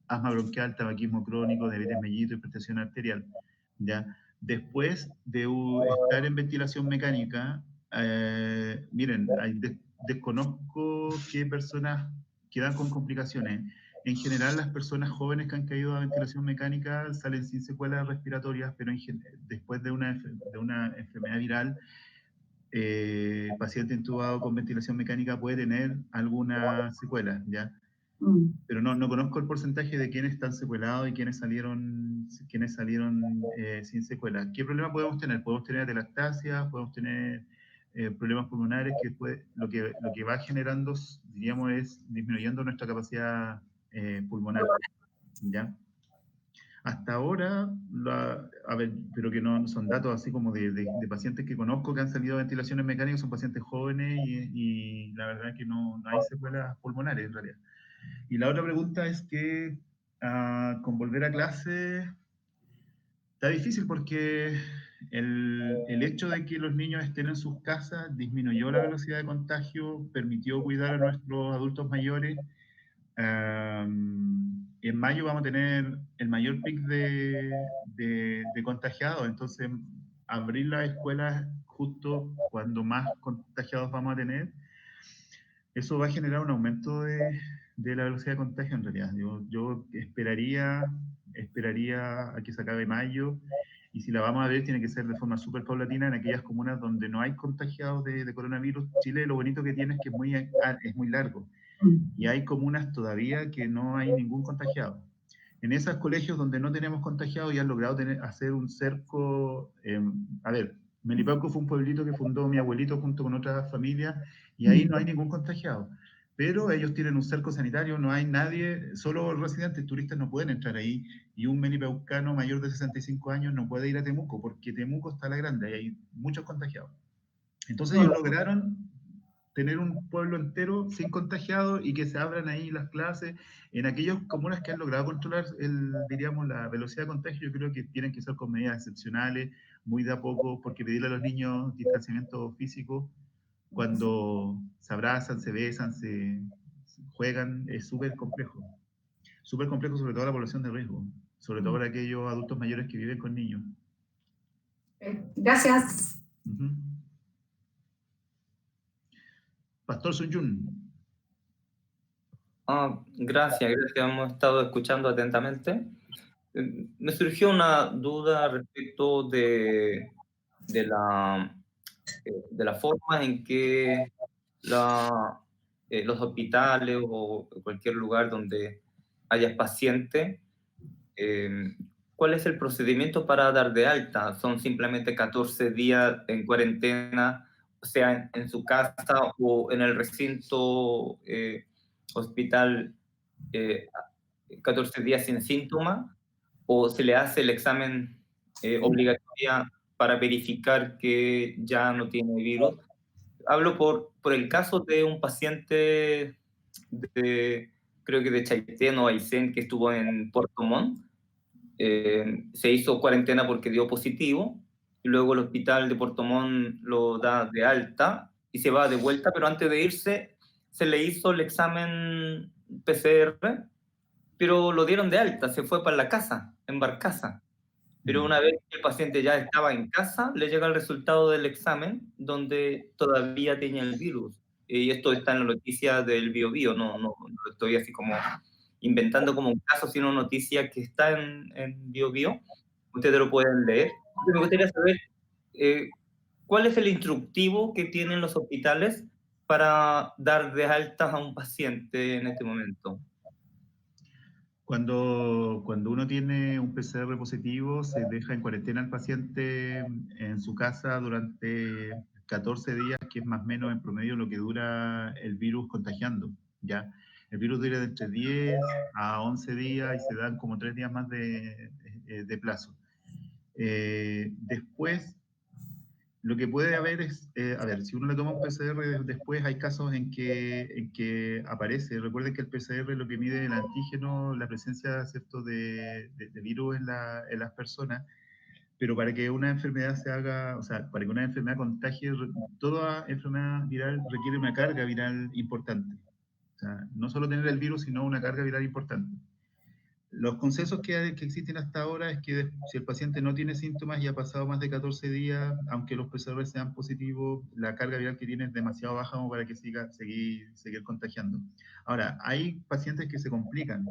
asma bronquial, tabaquismo crónico, diabetes mellitus, hipertensión arterial. ¿Ya? Después de estar en ventilación mecánica, miren, desconozco qué personas quedan con complicaciones. En general, las personas jóvenes que han caído a ventilación mecánica salen sin secuelas respiratorias, pero después de una enfermedad viral, paciente intubado con ventilación mecánica puede tener alguna secuela, ¿ya? Pero no conozco el porcentaje de quienes están secuelados y quienes salieron sin secuelas. ¿Qué problema podemos tener? Podemos tener atelectasia, podemos tener problemas pulmonares, que lo que va generando, diríamos, es disminuyendo nuestra capacidad pulmonar, ¿ya? Hasta ahora, a ver, pero que no son datos así como de pacientes que conozco que han salido de ventilaciones mecánicas, son pacientes jóvenes y la verdad es que no hay secuelas pulmonares en realidad. Y la otra pregunta es que con volver a clase está difícil porque el hecho de que los niños estén en sus casas disminuyó la velocidad de contagio, permitió cuidar a nuestros adultos mayores. En mayo vamos a tener el mayor pic de contagiados, entonces abrir las escuelas justo cuando más contagiados vamos a tener, eso va a generar un aumento de la velocidad de contagio en realidad. Yo esperaría a que se acabe mayo, y si la vamos a ver tiene que ser de forma súper paulatina en aquellas comunas donde no hay contagiados de coronavirus. Chile lo bonito que tiene es que es muy largo, y hay comunas todavía que no hay ningún contagiado. En esos colegios donde no tenemos contagiados ya han logrado hacer un cerco. A ver, Melipauco fue un pueblito que fundó mi abuelito junto con otras familias, y ahí no hay ningún contagiado. Pero ellos tienen un cerco sanitario, no hay nadie, solo residentes, turistas no pueden entrar ahí, y un melipeucano mayor de 65 años no puede ir a Temuco, porque Temuco está a la grande y hay muchos contagiados. Entonces ellos lograron tener un pueblo entero sin contagiados y que se abran ahí las clases. En aquellas comunas que han logrado controlar, diríamos, la velocidad de contagio, yo creo que tienen que ser con medidas excepcionales, muy de a poco, porque pedirle a los niños distanciamiento físico cuando se abrazan, se besan, se juegan, es súper complejo. Súper complejo, sobre todo a la población de riesgo, sobre todo para aquellos adultos mayores que viven con niños. Gracias. Pastor Sun Yun. Gracias, hemos estado escuchando atentamente. Me surgió una duda respecto de la forma en que los hospitales o cualquier lugar donde haya pacientes, ¿cuál es el procedimiento para dar de alta? ¿Son simplemente 14 días en cuarentena, o sea, en su casa o en el recinto hospital, 14 días sin síntomas? ¿O se le hace el examen obligatorio para verificar que ya no tiene virus? Hablo por el caso de un paciente creo que de Chaitén o Aysén, que estuvo en Puerto Montt. Se hizo cuarentena porque dio positivo, y luego el hospital de Puerto Montt lo da de alta y se va de vuelta, pero antes de irse se le hizo el examen PCR, pero lo dieron de alta, se fue para la casa, en Barcaza. Pero una vez que el paciente ya estaba en casa, le llega el resultado del examen donde todavía tenía el virus. Y esto está en la noticia del Biobío, no lo estoy así como inventando como un caso, sino noticia que está en Biobío. Ustedes lo pueden leer. Me gustaría saber cuál es el instructivo que tienen los hospitales para dar de alta a un paciente en este momento. Cuando uno tiene un PCR positivo, se deja en cuarentena al paciente en su casa durante 14 días, que es más o menos en promedio lo que dura el virus contagiando, ¿ya? El virus dura de entre 10 a 11 días y se dan como 3 días más de plazo. Después, lo que puede haber es, a ver, si uno le toma un PCR después, hay casos en que aparece. Recuerden que el PCR lo que mide el antígeno, la presencia, ¿cierto?, de virus en las personas, pero para que una enfermedad se haga, o sea, para que una enfermedad contagie, toda enfermedad viral requiere una carga viral importante. O sea, no solo tener el virus, sino una carga viral importante. Los consensos que existen hasta ahora es que si el paciente no tiene síntomas y ha pasado más de 14 días, aunque los PCR sean positivos, la carga viral que tiene es demasiado baja como para que seguir contagiando. Ahora, hay pacientes que se complican,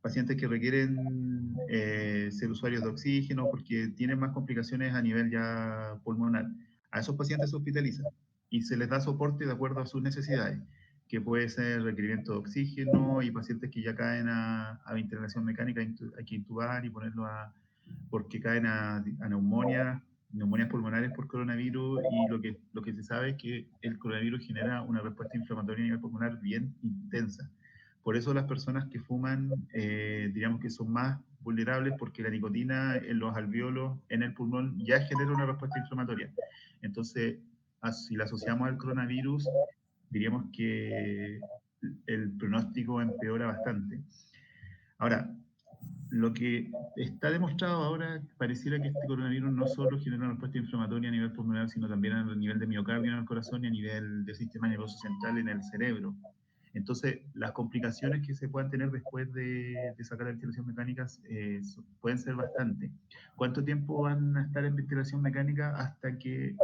pacientes que requieren ser usuarios de oxígeno porque tienen más complicaciones a nivel ya pulmonar. A esos pacientes se hospitalizan y se les da soporte de acuerdo a sus necesidades, que puede ser requerimiento de oxígeno y pacientes que ya caen a ventilación mecánica, hay que intubar y ponerlo porque caen a neumonias pulmonares por coronavirus, y lo que se sabe es que el coronavirus genera una respuesta inflamatoria a nivel pulmonar bien intensa. Por eso las personas que fuman, digamos que son más vulnerables, porque la nicotina en los alvéolos, en el pulmón, ya genera una respuesta inflamatoria. Entonces, si la asociamos al coronavirus, diríamos que el pronóstico empeora bastante. Ahora, lo que está demostrado ahora, pareciera que este coronavirus no solo genera una respuesta inflamatoria a nivel pulmonar, sino también a nivel de miocardio en el corazón y a nivel del sistema nervioso central en el cerebro. Entonces, las complicaciones que se puedan tener después de sacar la ventilación mecánica pueden ser bastante. ¿Cuánto tiempo van a estar en ventilación mecánica? Hasta que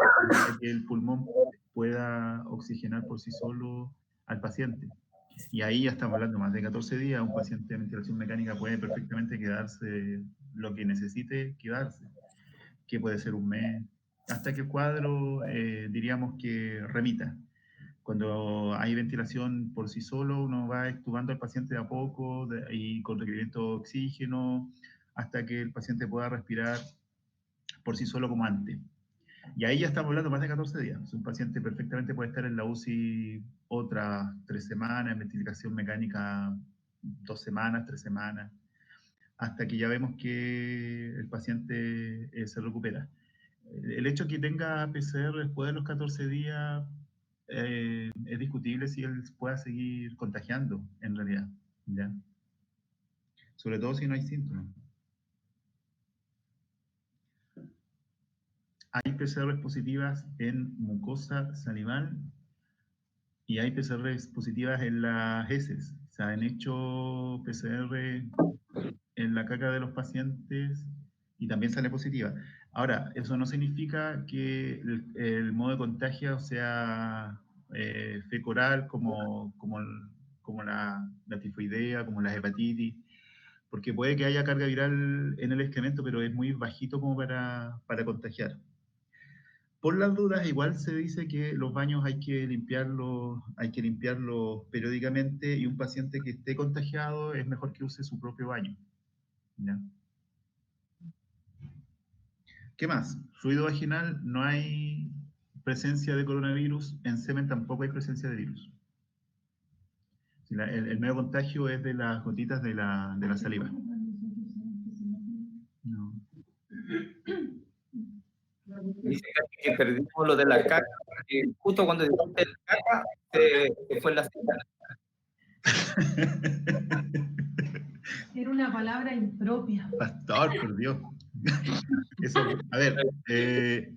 el pulmón pueda oxigenar por sí solo al paciente. Y ahí ya estamos hablando más de 14 días. Un paciente de ventilación mecánica puede perfectamente quedarse lo que necesite quedarse, que puede ser un mes, hasta que el cuadro, diríamos que remita. Cuando hay ventilación por sí solo, uno va extubando al paciente de a poco y con requerimiento de oxígeno, hasta que el paciente pueda respirar por sí solo como antes. Y ahí ya estamos hablando más de 14 días. Un paciente perfectamente puede estar en la UCI otras 3 semanas, en ventilación mecánica 2 semanas, 3 semanas, hasta que ya vemos que el paciente se recupera. El hecho de que tenga PCR después de los 14 días es discutible si él pueda seguir contagiando, en realidad, ¿ya? Sobre todo si no hay síntomas. Hay PCR positivas en mucosa salival y hay PCR positivas en las heces. Se han hecho PCR en la caca de los pacientes y también sale positiva. Ahora, eso no significa que el modo de contagio sea fecal como la tifoidea, como la hepatitis, porque puede que haya carga viral en el excremento, pero es muy bajito como para contagiar. Por las dudas, igual se dice que los baños hay que limpiarlos periódicamente, y un paciente que esté contagiado es mejor que use su propio baño, ¿ya? ¿Qué más? Fluido vaginal, no hay presencia de coronavirus, en semen tampoco hay presencia de virus. El medio contagio es de las gotitas de la saliva. No. Dice que perdimos lo de la caca, porque justo cuando dijiste la caca, se fue la señal. Era una palabra impropia. Pastor, por Dios. Eso, a ver,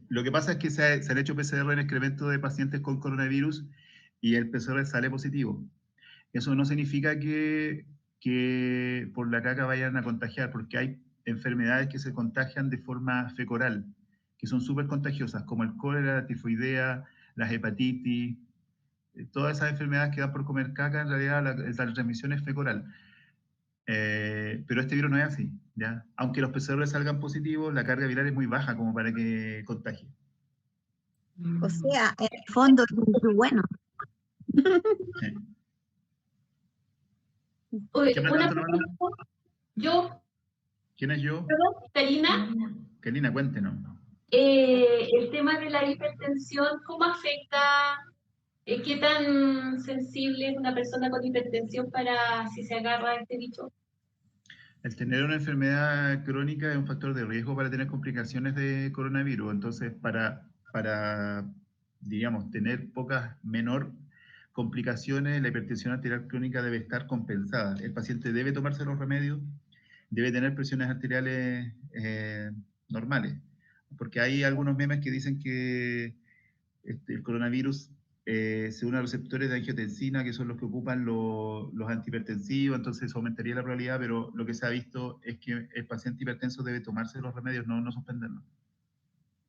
lo que pasa es que se han hecho PCR en excremento de pacientes con coronavirus y el PCR sale positivo. Eso no significa que por la caca vayan a contagiar, porque hay enfermedades que se contagian de forma fecal, que son súper contagiosas, como el cólera, la tifoidea, las hepatitis, todas esas enfermedades que dan por comer caca, en realidad la transmisión es fecal. Pero este virus no es así, ¿ya? Aunque los PCR salgan positivos, la carga viral es muy baja como para que contagie. O sea, en el fondo es muy bueno. Sí. Oye, ¿Qué una pregunta, Yo, ¿Quién es yo? perdón, Karina, Karina, cuéntenos. el tema de la hipertensión, ¿cómo afecta? ¿Qué tan sensible es una persona con hipertensión para si se agarra a este bicho? El tener una enfermedad crónica es un factor de riesgo para tener complicaciones de coronavirus. Entonces, para digamos, tener menor complicaciones, la hipertensión arterial crónica debe estar compensada. El paciente debe tomarse los remedios, debe tener presiones arteriales normales. Porque hay algunos memes que dicen que el coronavirus se une a receptores de angiotensina, que son los que ocupan los antihipertensivos, entonces eso aumentaría la probabilidad, pero lo que se ha visto es que el paciente hipertenso debe tomarse los remedios, no suspenderlos.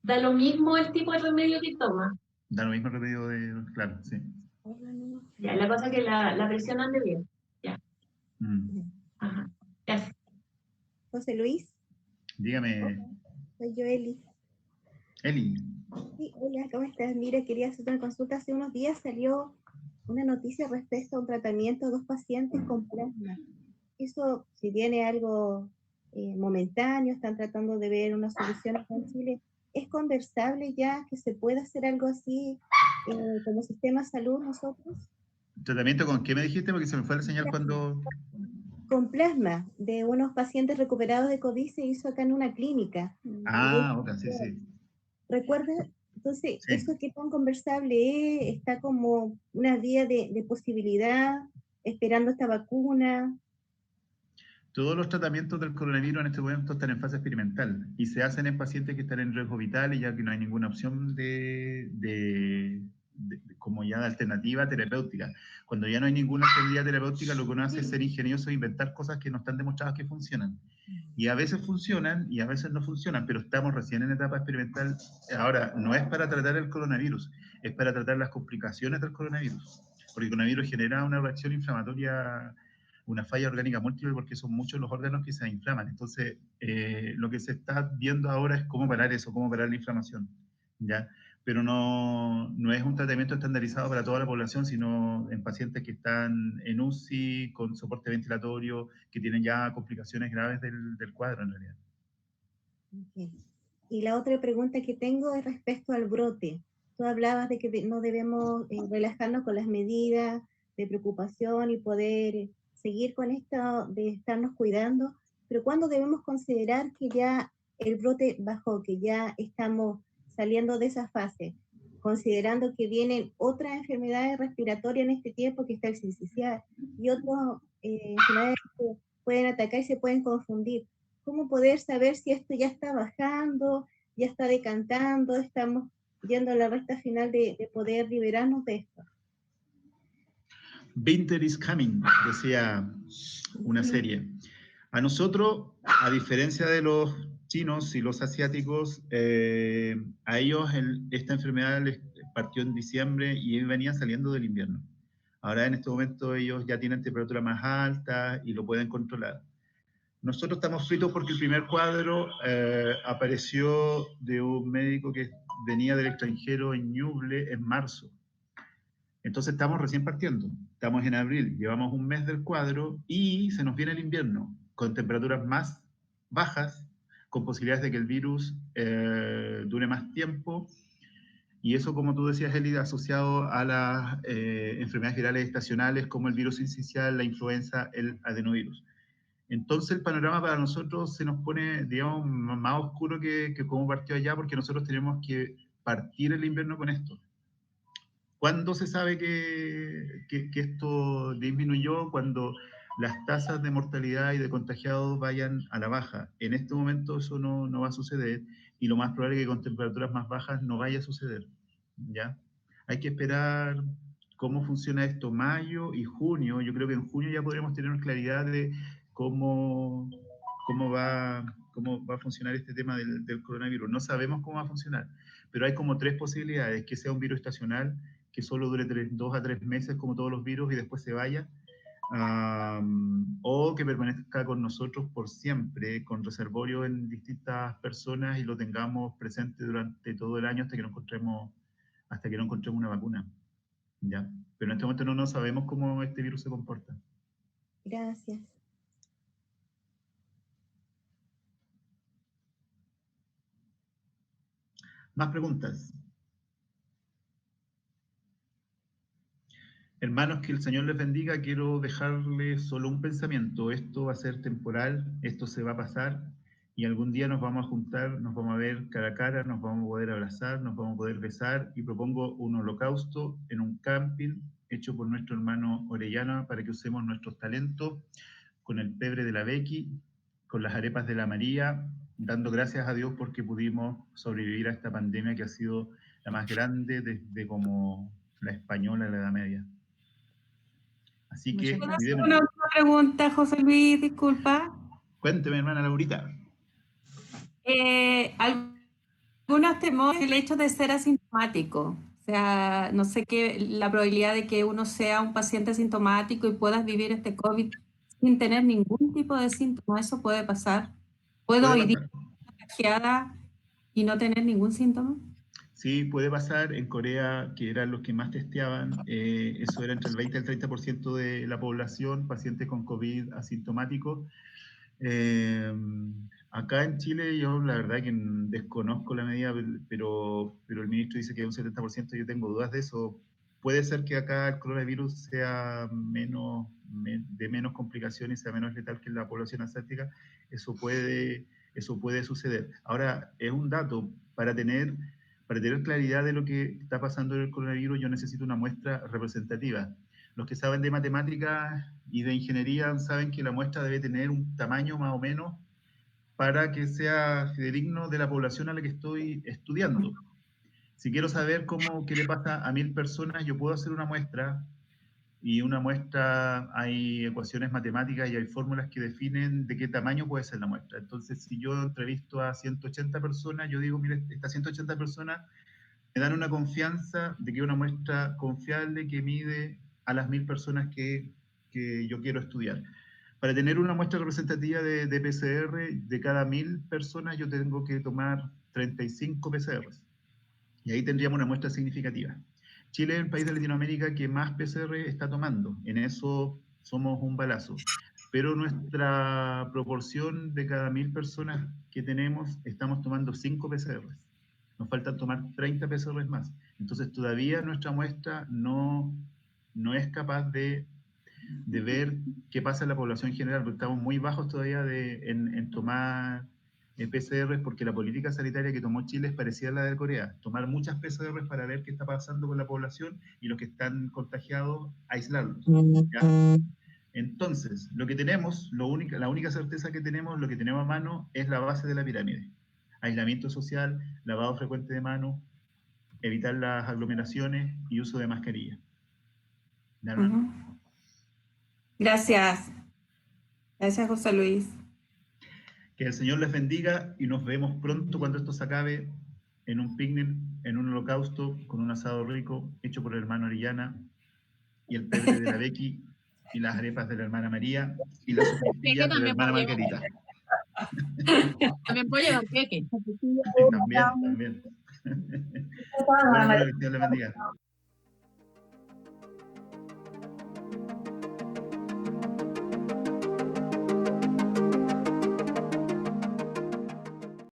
¿Da lo mismo el tipo de remedio que toma? Da lo mismo el remedio claro, sí. Ya, la cosa es que la presión ande bien. Ya. Ajá. Gracias. José Luis. Dígame. Soy yo, Eli. Eli. Sí, hola, ¿cómo estás? Mira, quería hacer una consulta. Hace unos días salió una noticia respecto a un tratamiento de 2 pacientes con plasma. Eso, si bien es algo momentáneo, están tratando de ver una solución acá en Chile, ¿es conversable ya que se pueda hacer algo así como sistema de salud nosotros? ¿Tratamiento con qué me dijiste? Porque se me fue la señal cuando... Con plasma de unos pacientes recuperados de COVID se hizo acá en una clínica. Ok, sí. ¿Recuerdas? Entonces, Sí. ¿eso qué tan conversable es? ¿Está como una vía de posibilidad, esperando esta vacuna? Todos los tratamientos del coronavirus en este momento están en fase experimental y se hacen en pacientes que están en riesgo vital y ya que no hay ninguna opción como ya de alternativa terapéutica. Cuando ya no hay ninguna alternativa terapéutica, lo que uno hace es ser ingenioso e inventar cosas que no están demostradas que funcionan. Y a veces funcionan y a veces no funcionan, pero estamos recién en etapa experimental. Ahora, no es para tratar el coronavirus, es para tratar las complicaciones del coronavirus. Porque el coronavirus genera una reacción inflamatoria, una falla orgánica múltiple, porque son muchos los órganos que se inflaman. Entonces, lo que se está viendo ahora es cómo parar eso, cómo parar la inflamación, ¿ya? Pero no es un tratamiento estandarizado para toda la población, sino en pacientes que están en UCI, con soporte ventilatorio, que tienen ya complicaciones graves del cuadro, en realidad. Okay. Y la otra pregunta que tengo es respecto al brote. Tú hablabas de que no debemos relajarnos con las medidas de preocupación y poder seguir con esto de estarnos cuidando, pero ¿cuándo debemos considerar que ya el brote bajó, que ya estamos saliendo de esa fase, considerando que vienen otras enfermedades respiratorias en este tiempo, que está el sincicial y otras enfermedades que pueden atacar y se pueden confundir? ¿Cómo poder saber si esto ya está bajando, ya está decantando, estamos yendo a la recta final de poder liberarnos de esto? Winter is coming, decía una serie. A nosotros, a diferencia de los chinos y los asiáticos, a ellos esta enfermedad les partió en diciembre y venían saliendo del invierno. Ahora en este momento ellos ya tienen temperatura más alta y lo pueden controlar. Nosotros estamos fritos porque el primer cuadro apareció de un médico que venía del extranjero en Ñuble en marzo. Entonces estamos recién partiendo, estamos en abril, llevamos un mes del cuadro y se nos viene el invierno con temperaturas más bajas, con posibilidades de que el virus dure más tiempo, y eso, como tú decías, Eli, asociado a las enfermedades virales estacionales como el virus sincicial, la influenza, el adenovirus. Entonces el panorama para nosotros se nos pone, digamos, más oscuro que como partió allá, porque nosotros tenemos que partir el invierno con esto. ¿Cuándo se sabe que esto disminuyó? Cuando las tasas de mortalidad y de contagiados vayan a la baja. En este momento eso no va a suceder y lo más probable es que con temperaturas más bajas no vaya a suceder, ¿ya? Hay que esperar cómo funciona esto mayo y junio. Yo creo que en junio ya podremos tener claridad de cómo va a funcionar este tema del coronavirus. No sabemos cómo va a funcionar, pero hay como 3 posibilidades: que sea un virus estacional, que solo dure 2 a 3 meses como todos los virus y después se vaya, o que permanezca con nosotros por siempre, con reservorio en distintas personas y lo tengamos presente durante todo el año hasta que no encontremos una vacuna, ¿ya? Pero en este momento no sabemos cómo este virus se comporta. Gracias. ¿Más preguntas? Hermanos, que el Señor les bendiga. Quiero dejarles solo un pensamiento. Esto va a ser temporal, esto se va a pasar y algún día nos vamos a juntar, nos vamos a ver cara a cara, nos vamos a poder abrazar, nos vamos a poder besar, y propongo un holocausto en un camping hecho por nuestro hermano Orellana para que usemos nuestros talentos con el pebre de la Becky, con las arepas de la María, dando gracias a Dios porque pudimos sobrevivir a esta pandemia que ha sido la más grande desde como la española en la Edad Media. Así que, ¿Puedo hacer una última pregunta, José Luis? Disculpa. Cuénteme, hermana Laurita. Algunos temores el hecho de ser asintomático. O sea, no sé qué, la probabilidad de que uno sea un paciente asintomático y puedas vivir este COVID sin tener ningún tipo de síntoma, ¿eso puede pasar? ¿Puedo ir contagiada y no tener ningún síntoma? Sí, puede pasar. En Corea, que eran los que más testeaban, eso era entre el 20 y el 30% de la población, pacientes con COVID asintomáticos. Acá en Chile yo la verdad que desconozco la medida, pero el ministro dice que un 70%, yo tengo dudas de eso. Puede ser que acá el coronavirus sea de menos complicaciones, sea menos letal que en la población asiática. Eso puede suceder. Ahora, es un dato para tener claridad de lo que está pasando en el coronavirus. Yo necesito una muestra representativa. Los que saben de matemáticas y de ingeniería saben que la muestra debe tener un tamaño más o menos para que sea fidedigno de la población a la que estoy estudiando. Si quiero saber qué le pasa a 1000 personas, yo puedo hacer una muestra, y una muestra, hay ecuaciones matemáticas y hay fórmulas que definen de qué tamaño puede ser la muestra. Entonces, si yo entrevisto a 180 personas, yo digo, mire, estas 180 personas me dan una confianza de que es una muestra confiable que mide a las 1000 personas que yo quiero estudiar. Para tener una muestra representativa de PCR, de cada 1000 personas yo tengo que tomar 35 PCRs. Y ahí tendríamos una muestra significativa. Chile es el país de Latinoamérica que más PCR está tomando. En eso somos un balazo. Pero nuestra proporción de cada 1000 personas que tenemos, estamos tomando 5 PCRs. Nos faltan tomar 30 PCRs más. Entonces todavía nuestra muestra no es capaz de ver qué pasa en la población general, porque estamos muy bajos todavía en tomar PCRs, porque la política sanitaria que tomó Chile es parecida a la de Corea. Tomar muchas PCRs para ver qué está pasando con la población y los que están contagiados, aislarlos. ¿Ya? Entonces, lo que tenemos, la única certeza que tenemos, lo que tenemos a mano, es la base de la pirámide. Aislamiento social, lavado frecuente de manos, evitar las aglomeraciones y uso de mascarilla. Gracias. Gracias, José Luis. Que el Señor les bendiga y nos vemos pronto cuando esto se acabe, en un picnic, en un holocausto, con un asado rico hecho por el hermano Orellana y el pebre de la Becky y las arepas de la hermana María y las tortillas de la hermana Margarita. También puedo llevar queque. También. Bueno, que Dios les bendiga.